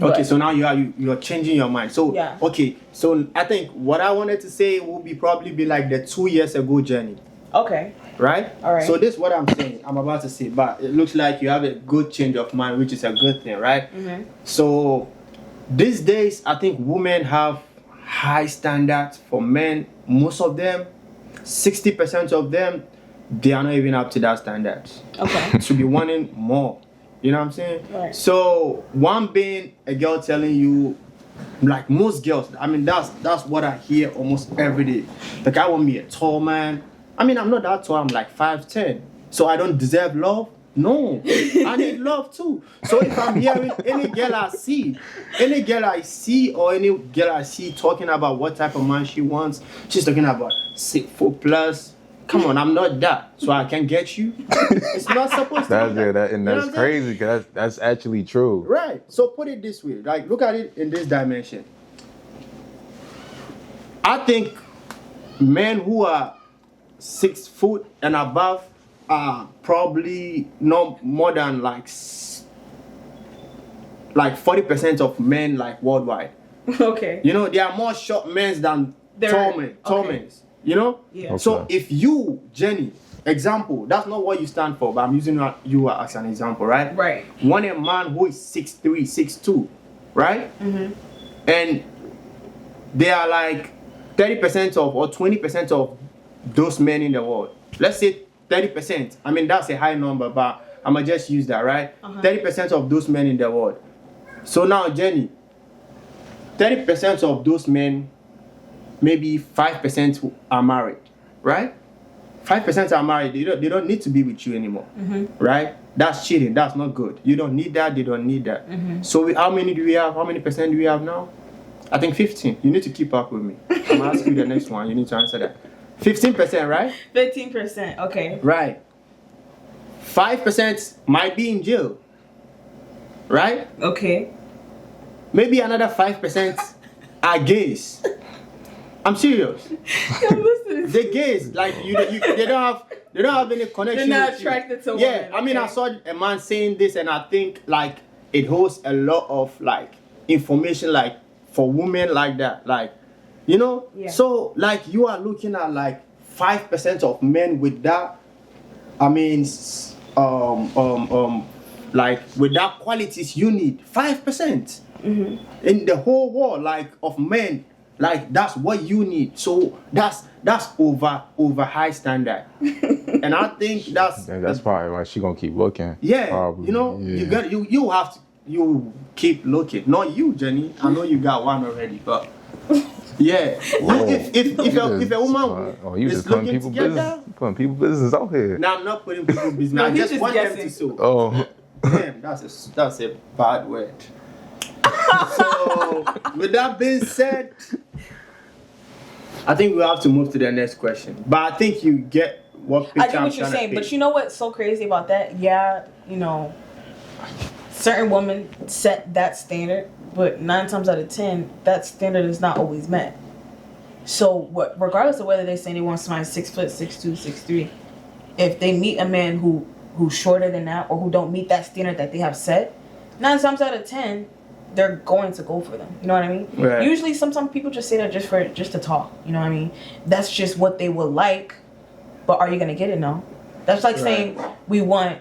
Okay, But- so now you're changing your mind. So Yeah. okay, so I think what I wanted to say will probably be like the 2 years ago journey, Okay. right? All right. So this is what I'm saying. I'm about to say, but it looks like you have a good change of mind, which is a good thing, right? Mm-hmm. So these days, I think women have high standards for men. Most of them, 60% of them, they are not even up to that standards. Okay. Should be wanting more. You know what I'm saying? Right. So one being a girl telling you, like most girls, I mean that's what I hear almost every day. Like I want me a tall man. I mean I'm not that tall. I'm like 5'10", so I don't deserve love. No, I need love too. So if I'm hearing any girl I see, or any girl I see talking about what type of man she wants, she's talking about 6 foot plus. Come on, I'm not that, so I can get you. It's not supposed to be that. And You know that's what I'm saying? crazy because that's actually true. Right. So put it this way, like look at it in this dimension. I think men who are 6 foot and above are probably no more than like 40% of men like worldwide. Okay. You know, there are more short men than tall men. Okay. You know? Yeah. So Okay. if you, Jenny, example, that's not what you stand for, but I'm using you as an example, right? Right. Want a man who is 6'3", 6'2", right? Mm-hmm. And they are like 30% of or 20% of those men in the world. Let's say 30%. I mean, that's a high number, but I'm going to just use that, right? 30% of those men in the world. So now, Jenny, 30% of those men, maybe 5% are married, right? 5% are married. They don't need to be with you anymore, right? That's cheating. That's not good. You don't need that. They don't need that. So how many do we have? How many percent do we have now? I think 15. You need to keep up with me. I'm going to ask you the next one. You need to answer that. 15%, right? 15%. Okay. Right. 5% might be in jail, right? Okay. Maybe another 5% are gays. I'm serious. I'm listening. The gays, like they don't have any connection. They're not with you. attracted to Yeah, women. I mean, I Okay. saw a man saying this, and I think like it holds a lot of like information, like for women like that, like you know. Yeah. So like you are looking at like 5% of men with that. I mean, like with that qualities you need 5% in the whole world, like of men. Like that's what you need. So that's over high standard, and I think That's probably why she gonna keep looking. yeah. Probably. You know, Yeah. you have to keep looking. Not you, Jenny. I know you got one already, but yeah. Whoa. If a woman you is just putting looking people together, business, putting people business out here. now I'm not putting people business. No, I he's just just want them guessing. to sow. Oh, Damn, that's a bad word. So with that being said, I think we have to move to the next question. But I think you get what picture I get I'm what you're trying to saying, but paint. you know what's so crazy about that? Yeah, you know, certain women set that standard, but 9 times out of 10, that standard is not always met. So, what, regardless of whether they say they want somebody 6 foot, 6'2", 6'3", if they meet a man who's shorter than that or who don't meet that standard that they have set, 9 times out of 10, they're going to go for them. You know what I mean? Right. Usually, sometimes people just say that just to talk. You know what I mean? That's just what they would like. But are you gonna get it? No. That's like saying we want.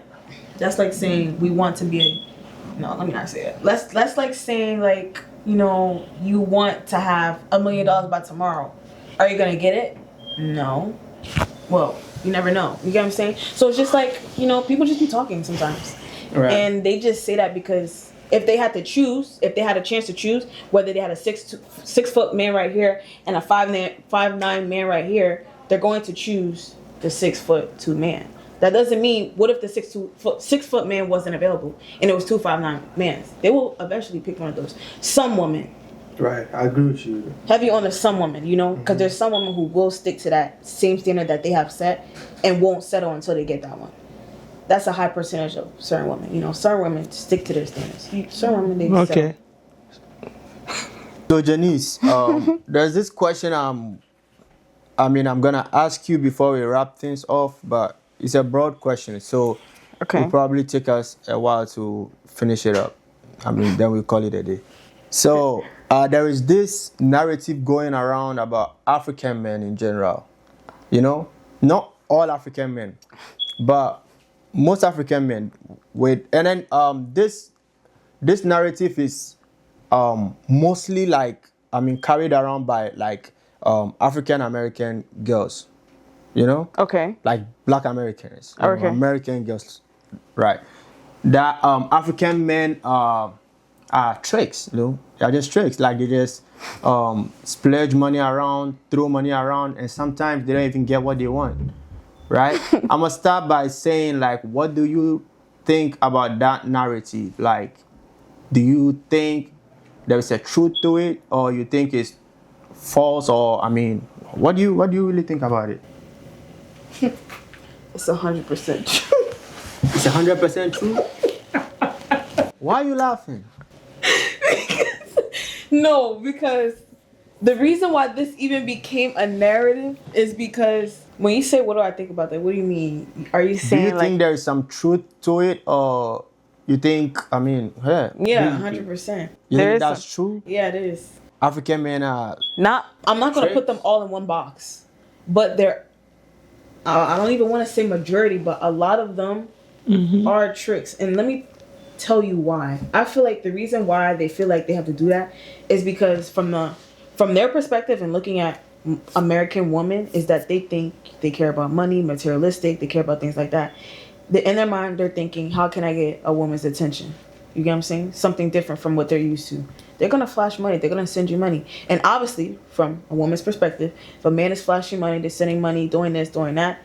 That's like saying we want to be a. No, let me not say that. That's like saying like you know you want to have $1 million by tomorrow. Are you gonna get it? No. Well, you never know. You get what I'm saying? So it's just like you know people just be talking sometimes, Right. and they just say that because. If they had to choose, if they had a chance to choose, whether they had a 6 foot man right here and a 5'9" man right here, they're going to choose the 6'2" man. That doesn't mean what if the 6 foot man wasn't available and it was 2 5'9" men? They will eventually pick one of those. Some women, Right, I agree with you. heavy on the some women, you know, because there's some women who will stick to that same standard that they have set and won't settle until they get that one. That's a high percentage of certain women. You know, certain women stick to their standards. Certain women, they Okay. So Janice, there's this question I'm gonna ask you before we wrap things off, but it's a broad question, so it'll probably take us a while to finish it up. I mean, then we'll call it a day. So there is this narrative going around about African men in general. You know, not all African men, but most African men this narrative is mostly like carried around by like African American girls, you know, Okay. like Black Americans, Okay. American girls, right? That African men are tricks, you know, they're just tricks. Like they just splurge money around, throw money around, and sometimes they don't even get what they want. Right? I'm gonna start by saying like, what do you think about that narrative? Like, do you think there's a truth to it, or you think it's false? Or I mean, what do you really think about it? It's 100% true. It's 100% true. Why are you laughing? No, because the reason why this even became a narrative is because when you say, what do I think about that? What do you mean? Are you Do saying you like, think there's some truth to it, or you think? I mean, yeah, 100%. You There think is that's some- true? Yeah, it is. African men are. I'm not gonna put Tricks? them all in one box, but they're. I don't even want to say majority, but a lot of them are tricks. And let me tell you why. I feel like the reason why they feel like they have to do that is because from their perspective and looking at American women is that they think they care about money, materialistic, they care about things like that. In their mind, they're thinking, how can I get a woman's attention? You get what I'm saying? Something different from what they're used to. They're gonna flash money. They're gonna send you money. And obviously, from a woman's perspective, if a man is flashing money, they're sending money, doing this, doing that,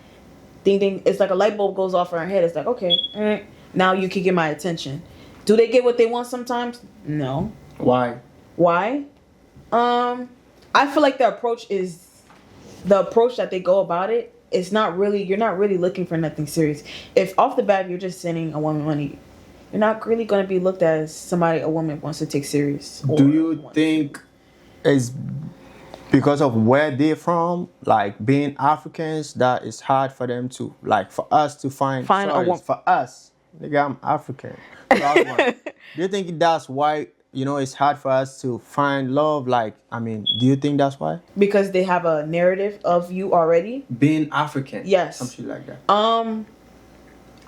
ding ding, it's like a light bulb goes off in her head. It's like, okay, now you can get my attention. Do they get what they want sometimes? No. Why? Why? I feel like the approach that they go about it. It's not really. You're not really looking for nothing serious. If off the bat you're just sending a woman money, you're not really going to be looked at as somebody a woman wants to take serious. Do you think it's because of where they're from, like being Africans, that it's hard for them to, like, for us to find a sorry, woman? for us, nigga, I'm African. So I was like, do you think that's why, it's hard for us to find love? Like, I mean, do you think that's why? Because they have a narrative of you already. Being African. Yes. Something like that.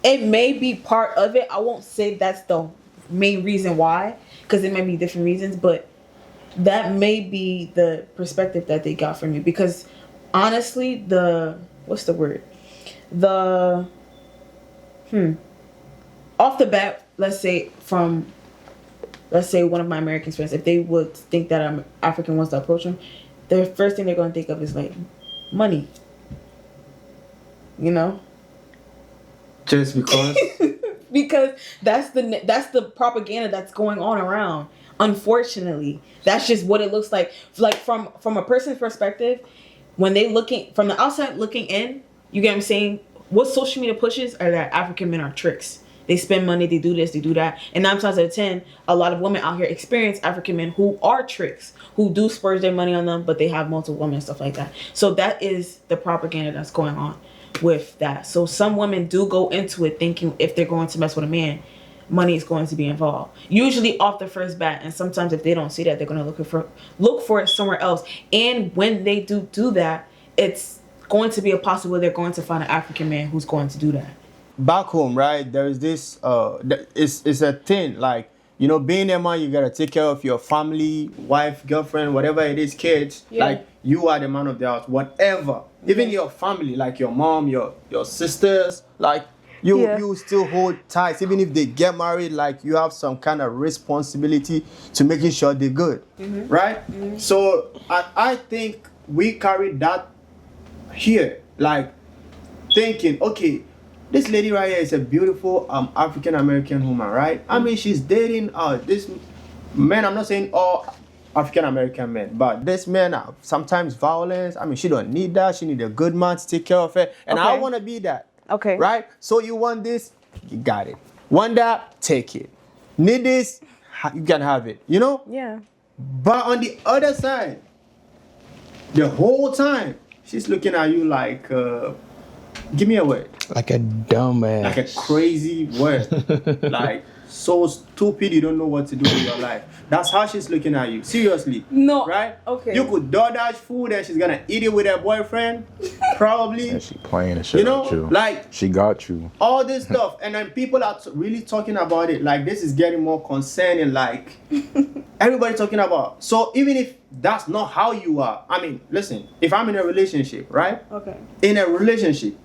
It may be part of it. I won't say that's the main reason why, because it may be different reasons, but that may be the perspective that they got from you. Because honestly, off the bat, let's say one of my American friends, if they would think that I'm African wants to approach them, the first thing they're going to think of is like money. You know? Just because? Because that's the propaganda that's going on around. Unfortunately, that's just what it looks like. Like from a person's perspective, when they looking from the outside looking in, you get what I'm saying? What social media pushes are that African men are tricks. They spend money, they do this, they do that. And 9 times out of 10, a lot of women out here experience African men who are tricks, who do spurge their money on them, but they have multiple women and stuff like that. So that is the propaganda that's going on with that. So some women do go into it thinking if they're going to mess with a man, money is going to be involved. Usually off the first bat. And sometimes if they don't see that, they're going to look for it somewhere else. And when they do that, it's going to be a possibility they're going to find an African man who's going to do that. Back home, right, there is this, it's a thing, like, being a man, you gotta take care of your family, wife, girlfriend, whatever it is, kids. Yeah. Like, you are the man of the house, whatever. Even your family, like your mom, your sisters, like, you still hold ties. Even if they get married, like, you have some kind of responsibility to making sure they're good, right? So, I think we carry that here, like, thinking, okay, this lady right here is a beautiful African American woman, right? I mean, she's dating this man. I'm not saying all African American men, but this man are sometimes violence. I mean, she don't need that. She need a good man to take care of her, and I Okay. want to be that. Okay. Right? So you want this, you got it. Want that, take it. Need this, you can have it. Yeah. But on the other side, the whole time she's looking at you like, give me a word. Like a dumbass. Like a crazy word. Like, so stupid you don't know what to do with your life. That's how she's looking at you. Seriously. No. Right? Okay. You could DoorDash food and she's gonna eat it with her boyfriend. Probably. And she playing and shit with you. Like, She got you. all this stuff. And then people are really talking about it. Like, this is getting more concerning. Like, everybody talking about. So even if that's not how you are, I mean, listen, if I'm in a relationship, right? Okay. In a relationship,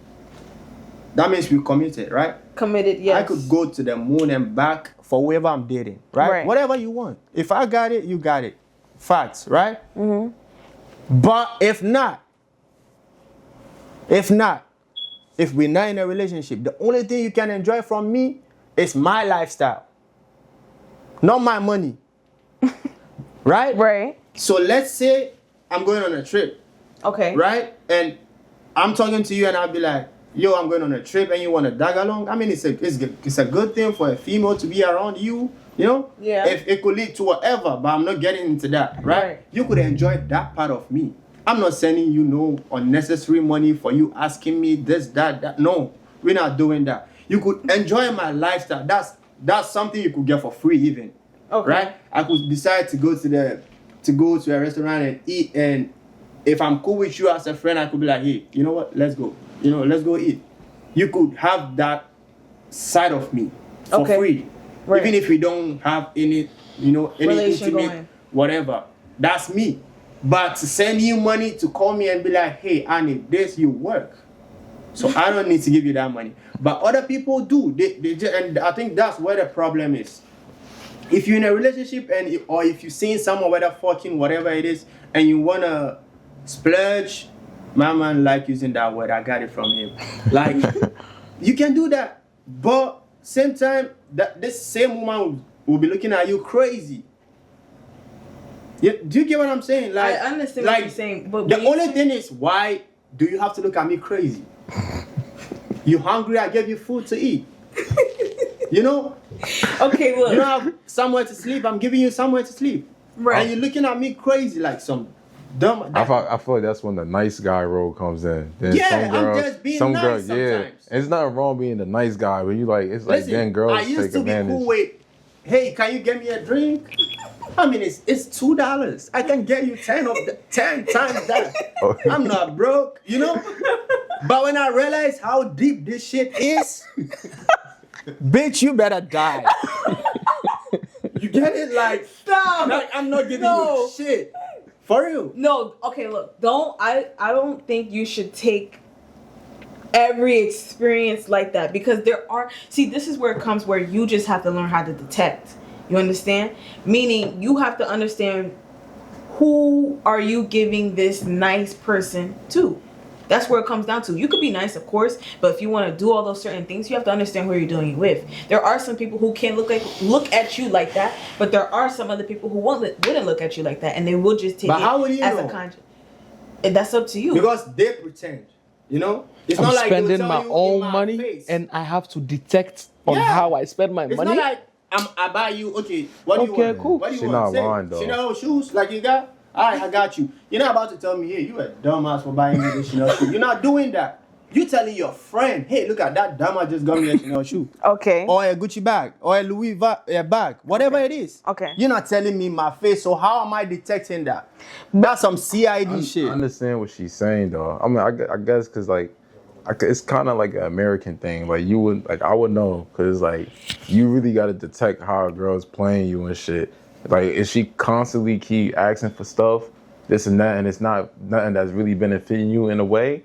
that means we're committed, right? Committed, yes. I could go to the moon and back for whoever I'm dating, right? Right. Whatever you want. If I got it, you got it. Facts, right? But if we're not in a relationship, the only thing you can enjoy from me It's my lifestyle, not my money. Right? Right. So let's say I'm going on a trip, Okay. right? And I'm talking to you and I'll be like, yo, I'm going on a trip and you want to tag along. I mean, it's a good thing for a female to be around you, you know? Yeah. If it could lead to whatever, but I'm not getting into that, right? You could enjoy that part of me. I'm not sending you no unnecessary money for you asking me this, that. No, we're not doing that. You could enjoy my lifestyle. That's something you could get for free even. Okay. Right? I could decide to go to a restaurant and eat, and if I'm cool with you as a friend, I could be like, hey, you know what? Let's go. Let's go eat. You could have that side of me for free. Right. Even if we don't have any intimate going. Whatever. That's me. But to send you money to call me and be like, hey, I need this, you work. So I don't need to give you that money. But other people do. And I think that's where the problem is. If you're in a relationship or if you're seeing someone, whether fucking whatever it is, and you wanna splurge, my man like using that word. I got it from him. Like, you can do that, but same time, this same woman will be looking at you crazy. Yeah, do you get what I'm saying? Like, I understand what you're saying, but the only thing is, why do you have to look at me crazy? You hungry? I gave you food to eat. You know? Okay, look. You don't have somewhere to sleep. I'm giving you somewhere to sleep. Right. And you're looking at me crazy like some dumb. I feel like that's when the nice guy role comes in. Then Yeah, I'm just being nice sometimes. It's nothing wrong being the nice guy, but you like, it's like, Listen, then girls I used take to advantage. be cool with, hey, can you get me a drink? I mean, it's $2. I can get you 10 times that. Okay. I'm not broke, you know? But when I realize how deep this shit is, bitch, you better die. You get it? Like, Stop. Like, I'm not giving you shit. For real. No, okay, look. I don't think you should take every experience like that, because this is where it comes where you just have to learn how to detect. You understand? Meaning you have to understand, who are you giving this nice person to? That's where it comes down to. You could be nice, of course, but if you want to do all those certain things, you have to understand who you're doing it with. There are some people who can't look at you like that, but there are some other people who wouldn't look at you like that, and they will just take it as a conscience. And that's up to you. Because they pretend, you know? It's I'm not like spending they'll tell my you own in my money, face. and I have to detect on how I spend my It's money. not like I buy you, okay, what do you want? Cool. What do you She want? not lying, though. Chanel shoes like you got? Alright, I got you. You're not about to tell me, hey, you a dumbass for buying me this Chanel shoe. You're not doing that. You telling your friend, hey, look at that dumbass just got me a Chanel shoe. Okay. Or a Gucci bag. Or a Louis bag. Whatever it is. Okay. You're not telling me my face, so how am I detecting that? That's some CID shit. I understand what she's saying, though. I mean, I guess because, like, it's kind of like an American thing. Like, I would know, because, like, you really got to detect how a girl's playing you and shit. Like, if she constantly keep asking for stuff, this and that, and it's not nothing that's really benefiting you in a way,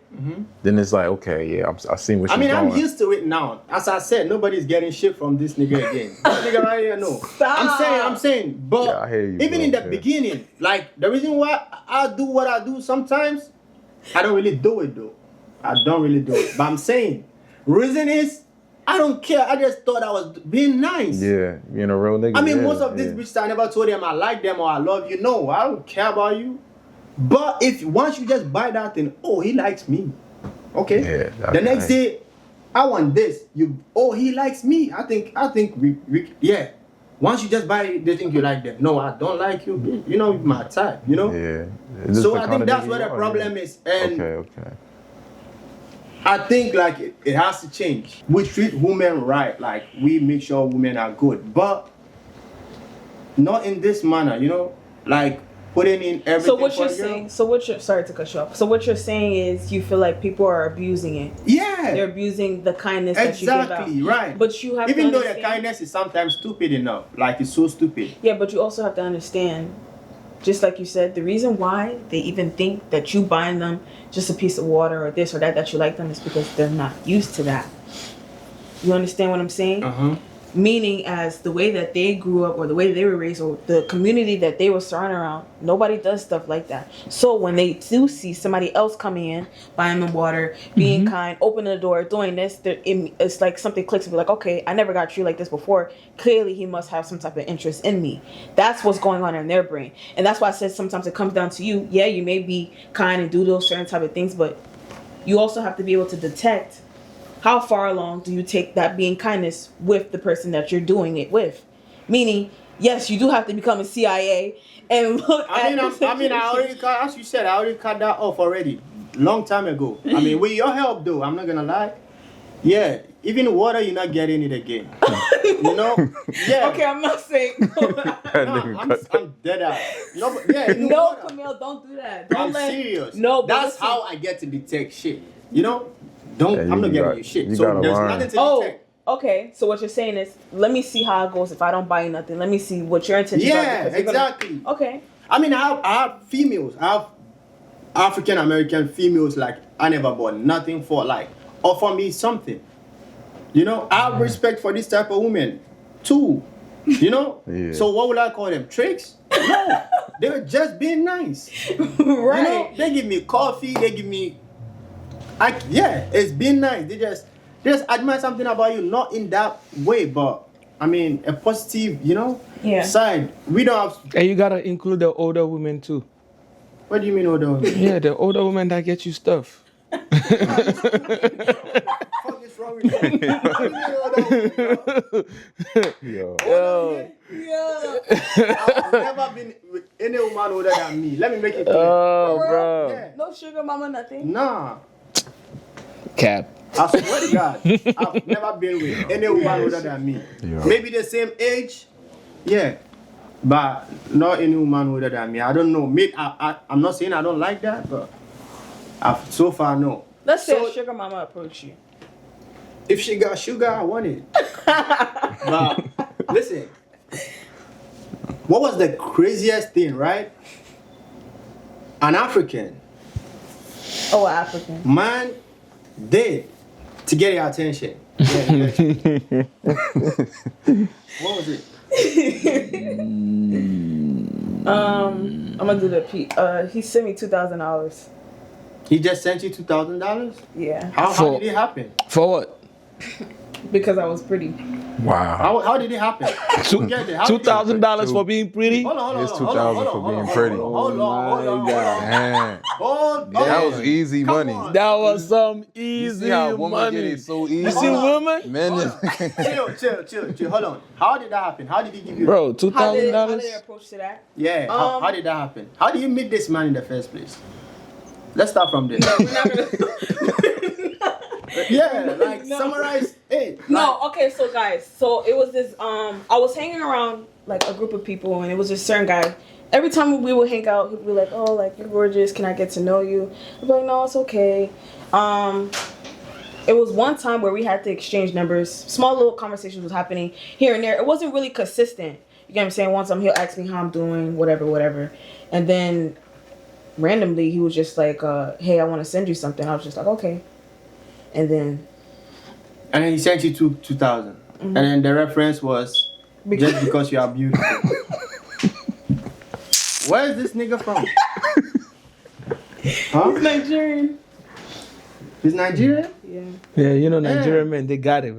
then it's like, okay, yeah, I've seen what she's doing. I'm used to it now. As I said, nobody's getting shit from this nigga again. This nigga right here, no. Stop. I'm saying, but Yeah, I hear you, even bro. in the Yeah. beginning, like, the reason why I do what I do sometimes, I don't really do it though. I don't really do it. But I'm saying, reason is, I don't care. I just thought I was being nice. Yeah, being a real nigga. I mean, yeah, most of these bitches, I never told them I like them or I love you. No, I don't care about you. But if once you just buy that thing, oh, he likes me. Okay. Yeah. The next day, I want this. He likes me. I think we yeah. Once you just buy it, they think you like them. No, I don't like you. Bitch. You know, my type. You know. Yeah. It's just So the I kind think of that's nigga where you the are, problem yeah. is, and Okay. I think like it has to change. We treat women right, like we make sure women are good, but not in this manner, you know, like putting in everything. So what for you're the girl. saying? Sorry to cut you off. So what you're saying is you feel like people are abusing it. Yeah, They're abusing the kindness that you give out. exactly right. But you have even to though the understand, kindness is sometimes stupid enough, like it's so stupid. Yeah, but you also have to understand, just like you said, the reason why they even think that you buying them just a piece of water or this or that you like them is because they're not used to that. You understand what I'm saying? Meaning, as the way that they grew up or the way they were raised or the community that they were surrounded around, nobody does stuff like that. So when they do see somebody else coming in, buying them water, being kind, opening the door, doing this, it's like something clicks and be like, okay, I never got treated like this before. Clearly, he must have some type of interest in me. That's what's going on in their brain. And that's why I said sometimes it comes down to you. Yeah, you may be kind and do those certain type of things, but you also have to be able to detect how far along do you take that being kindness with the person that you're doing it with? Meaning, yes, you do have to become a CIA and look I already cut, as you said, I already cut that off already, long time ago. I mean, with your help though, I'm not gonna lie. Yeah, even water, you're not getting it again. You know? Yeah. Okay, I'm not saying. I'm dead ass. No, but yeah, No, Camille, don't do that. Don't I'm serious. No, but that's listen. how I get to detect shit. You know? I'm not getting you shit. you So gotta there's learn. nothing to Oh, detect. okay. So what you're saying is, let me see how it goes if I don't buy you nothing. Let me see what your intentions are. Yeah, because you're exactly. Okay. I mean, I have females. I have African American females like I never bought nothing for, like offer me something. You know, I have respect for this type of women too. You know? Yeah. So what would I call them? Tricks? No. They're just being nice. Right. You know, they give me coffee, they give me it's been nice. They just admire something about you, not in that way, but I mean a positive, Yeah. side. We don't have. And you gotta include the older women too. What do you mean older women? Yeah, the older women that get you stuff. What is wrong with you? What do you mean older women, bro? Yo. Older women? Yeah. I've never been with any woman older than me. Let me make it clear. Oh, bro. Yeah. No sugar mama, nothing. Nah. Cap. I swear to God, I've never been with any woman older than me. Yeah. Maybe the same age, yeah, but not any woman older than me. I don't know. Maybe I'm not saying I don't like that, but so far no. Let's say So- a sugar mama approach you. If she got sugar, I want it. But listen, what was the craziest thing, right? An African Oh, African. man did to get your attention. Yeah. What was it? I'm gonna do the P. He sent me $2,000. He just sent you $2,000? Yeah. How did it happen? For what? Because I was pretty. Wow. How did it happen? Get it. How did it happen? $2,000 for being pretty? Hold on. It's 2,000 for being pretty. Hold on. Man. Hold That on. was easy Come money. on. That was some You easy see how women money. get it so easy? You see women? Men Hold is on. Chill. Hold on. How did that happen? How did he give you? Bro, How did it $2,000? approach to that? Yeah. How did that happen? How did you meet this man in the first place? Let's start from there. We're not gonna. Yeah. Like No. summarize. Hey. No, okay, so guys, so it was this I was hanging around like a group of people and it was this certain guy. Every time we would hang out, he'd be like, "Oh, like you're gorgeous, can I get to know you?" I'd be like, "No, it's okay." It was one time where we had to exchange numbers. Small little conversations was happening here and there. It wasn't really consistent. You get what I'm saying? One time he'll ask me how I'm doing, whatever. And then randomly he was just like, "Hey, I want to send you something." I was just like, "Okay." And then he sent you 2,000. And then the reference was just because you are beautiful. Where is this nigga from? Huh? he's Nigerian. He's Nigerian? Yeah. Yeah, you know, Nigerian men, they got it,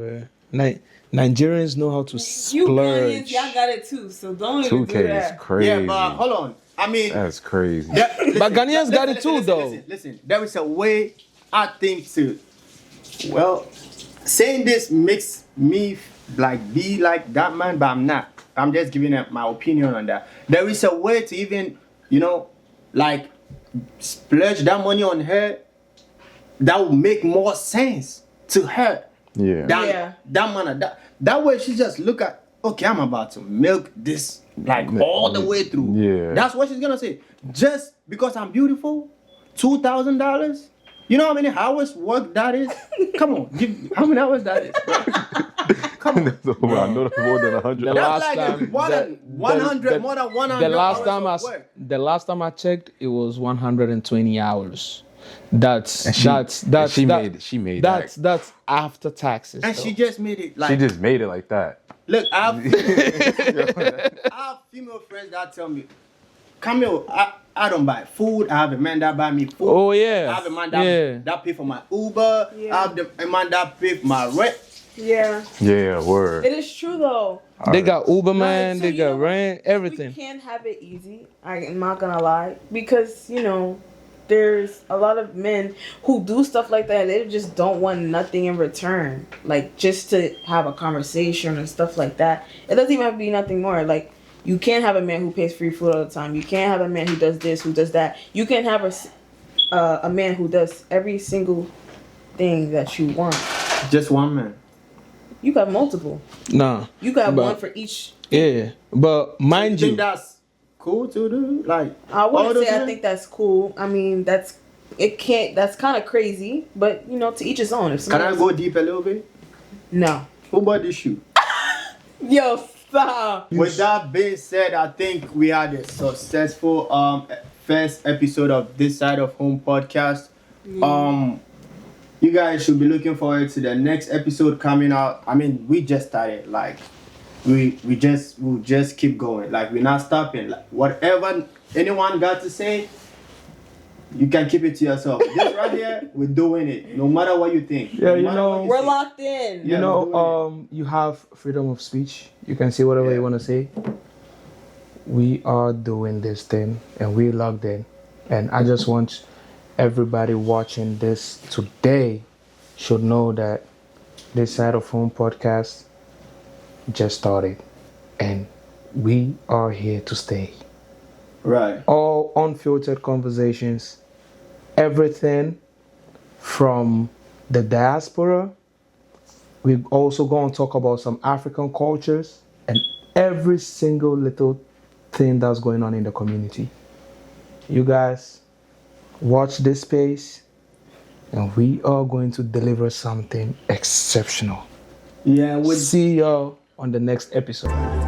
man. Nigerians know how to You splurge. Ghanaians, y'all got it too, so don't even do 2K is that. crazy. Yeah, but hold on. I mean, That's crazy. But Ghanaians got it too, though. Listen, there is a way I think to, well, saying this makes me like be like that man, but I'm not. I'm just giving my opinion on that. There is a way to even, like splurge that money on her that will make more sense to her. Yeah. That man, that way she just look at, okay, I'm about to milk this like all the way through. Yeah. That's what she's gonna say. Just because I'm beautiful, $2,000. You know how many hours work that is? Come on, how many hours that is? Come on. I know that's more than 100. The That's last like time, more than 100, more than 100 the last hours time of work. the last time I checked, it was 120 hours. That's And she made that's after taxes. And though. she just made it like. she just made it like that. Look, I have female friends that tell me, Camille, I don't buy food. I have a man that buy me food. Oh yeah. I have a man that pay for my Uber. Yeah. I have a man that pay for my rent. Yeah. Yeah, word. It is true though. They got Uber man, So they you know got what? rent, everything. We can't have it easy. I'm not gonna lie, because there's a lot of men who do stuff like that. They just don't want nothing in return, like just to have a conversation and stuff like that. It doesn't even have to be nothing more. Like you can't have a man who pays free food all the time. You can't have a man who does this, who does that. You can't have a man who does every single thing that you want. Just one man. You got multiple. Nah. You got But- one for each. Yeah. But mind You you, think that's cool to do? Like I all wouldn't those say I men? think that's cool. I mean, that's kind of crazy, but to each his own. If Can I somebody go deep a little bit? No. Who bought this shoe? Yo, stop. With that being said, I think we had a successful first episode of This Side of Home podcast. You guys should be looking forward to the next episode coming out. I mean, we just started. Like, we'll just keep going. Like, we're not stopping. Like, whatever anyone got to say, you can keep it to yourself. This right here, we're doing it. No matter what you think. Yeah, No matter what We're think. locked in. Yeah, we're doing you have freedom of speech. You can say whatever you want to say. We are doing this thing and we logged in. And I just want everybody watching this today should know that This Side of Home podcast just started. And we are here to stay. Right. All unfiltered conversations, everything from the diaspora. We're also going to talk about some African cultures and every single little thing that's going on in the community. You guys watch this space and we are going to deliver something exceptional. Yeah, See y'all on the next episode.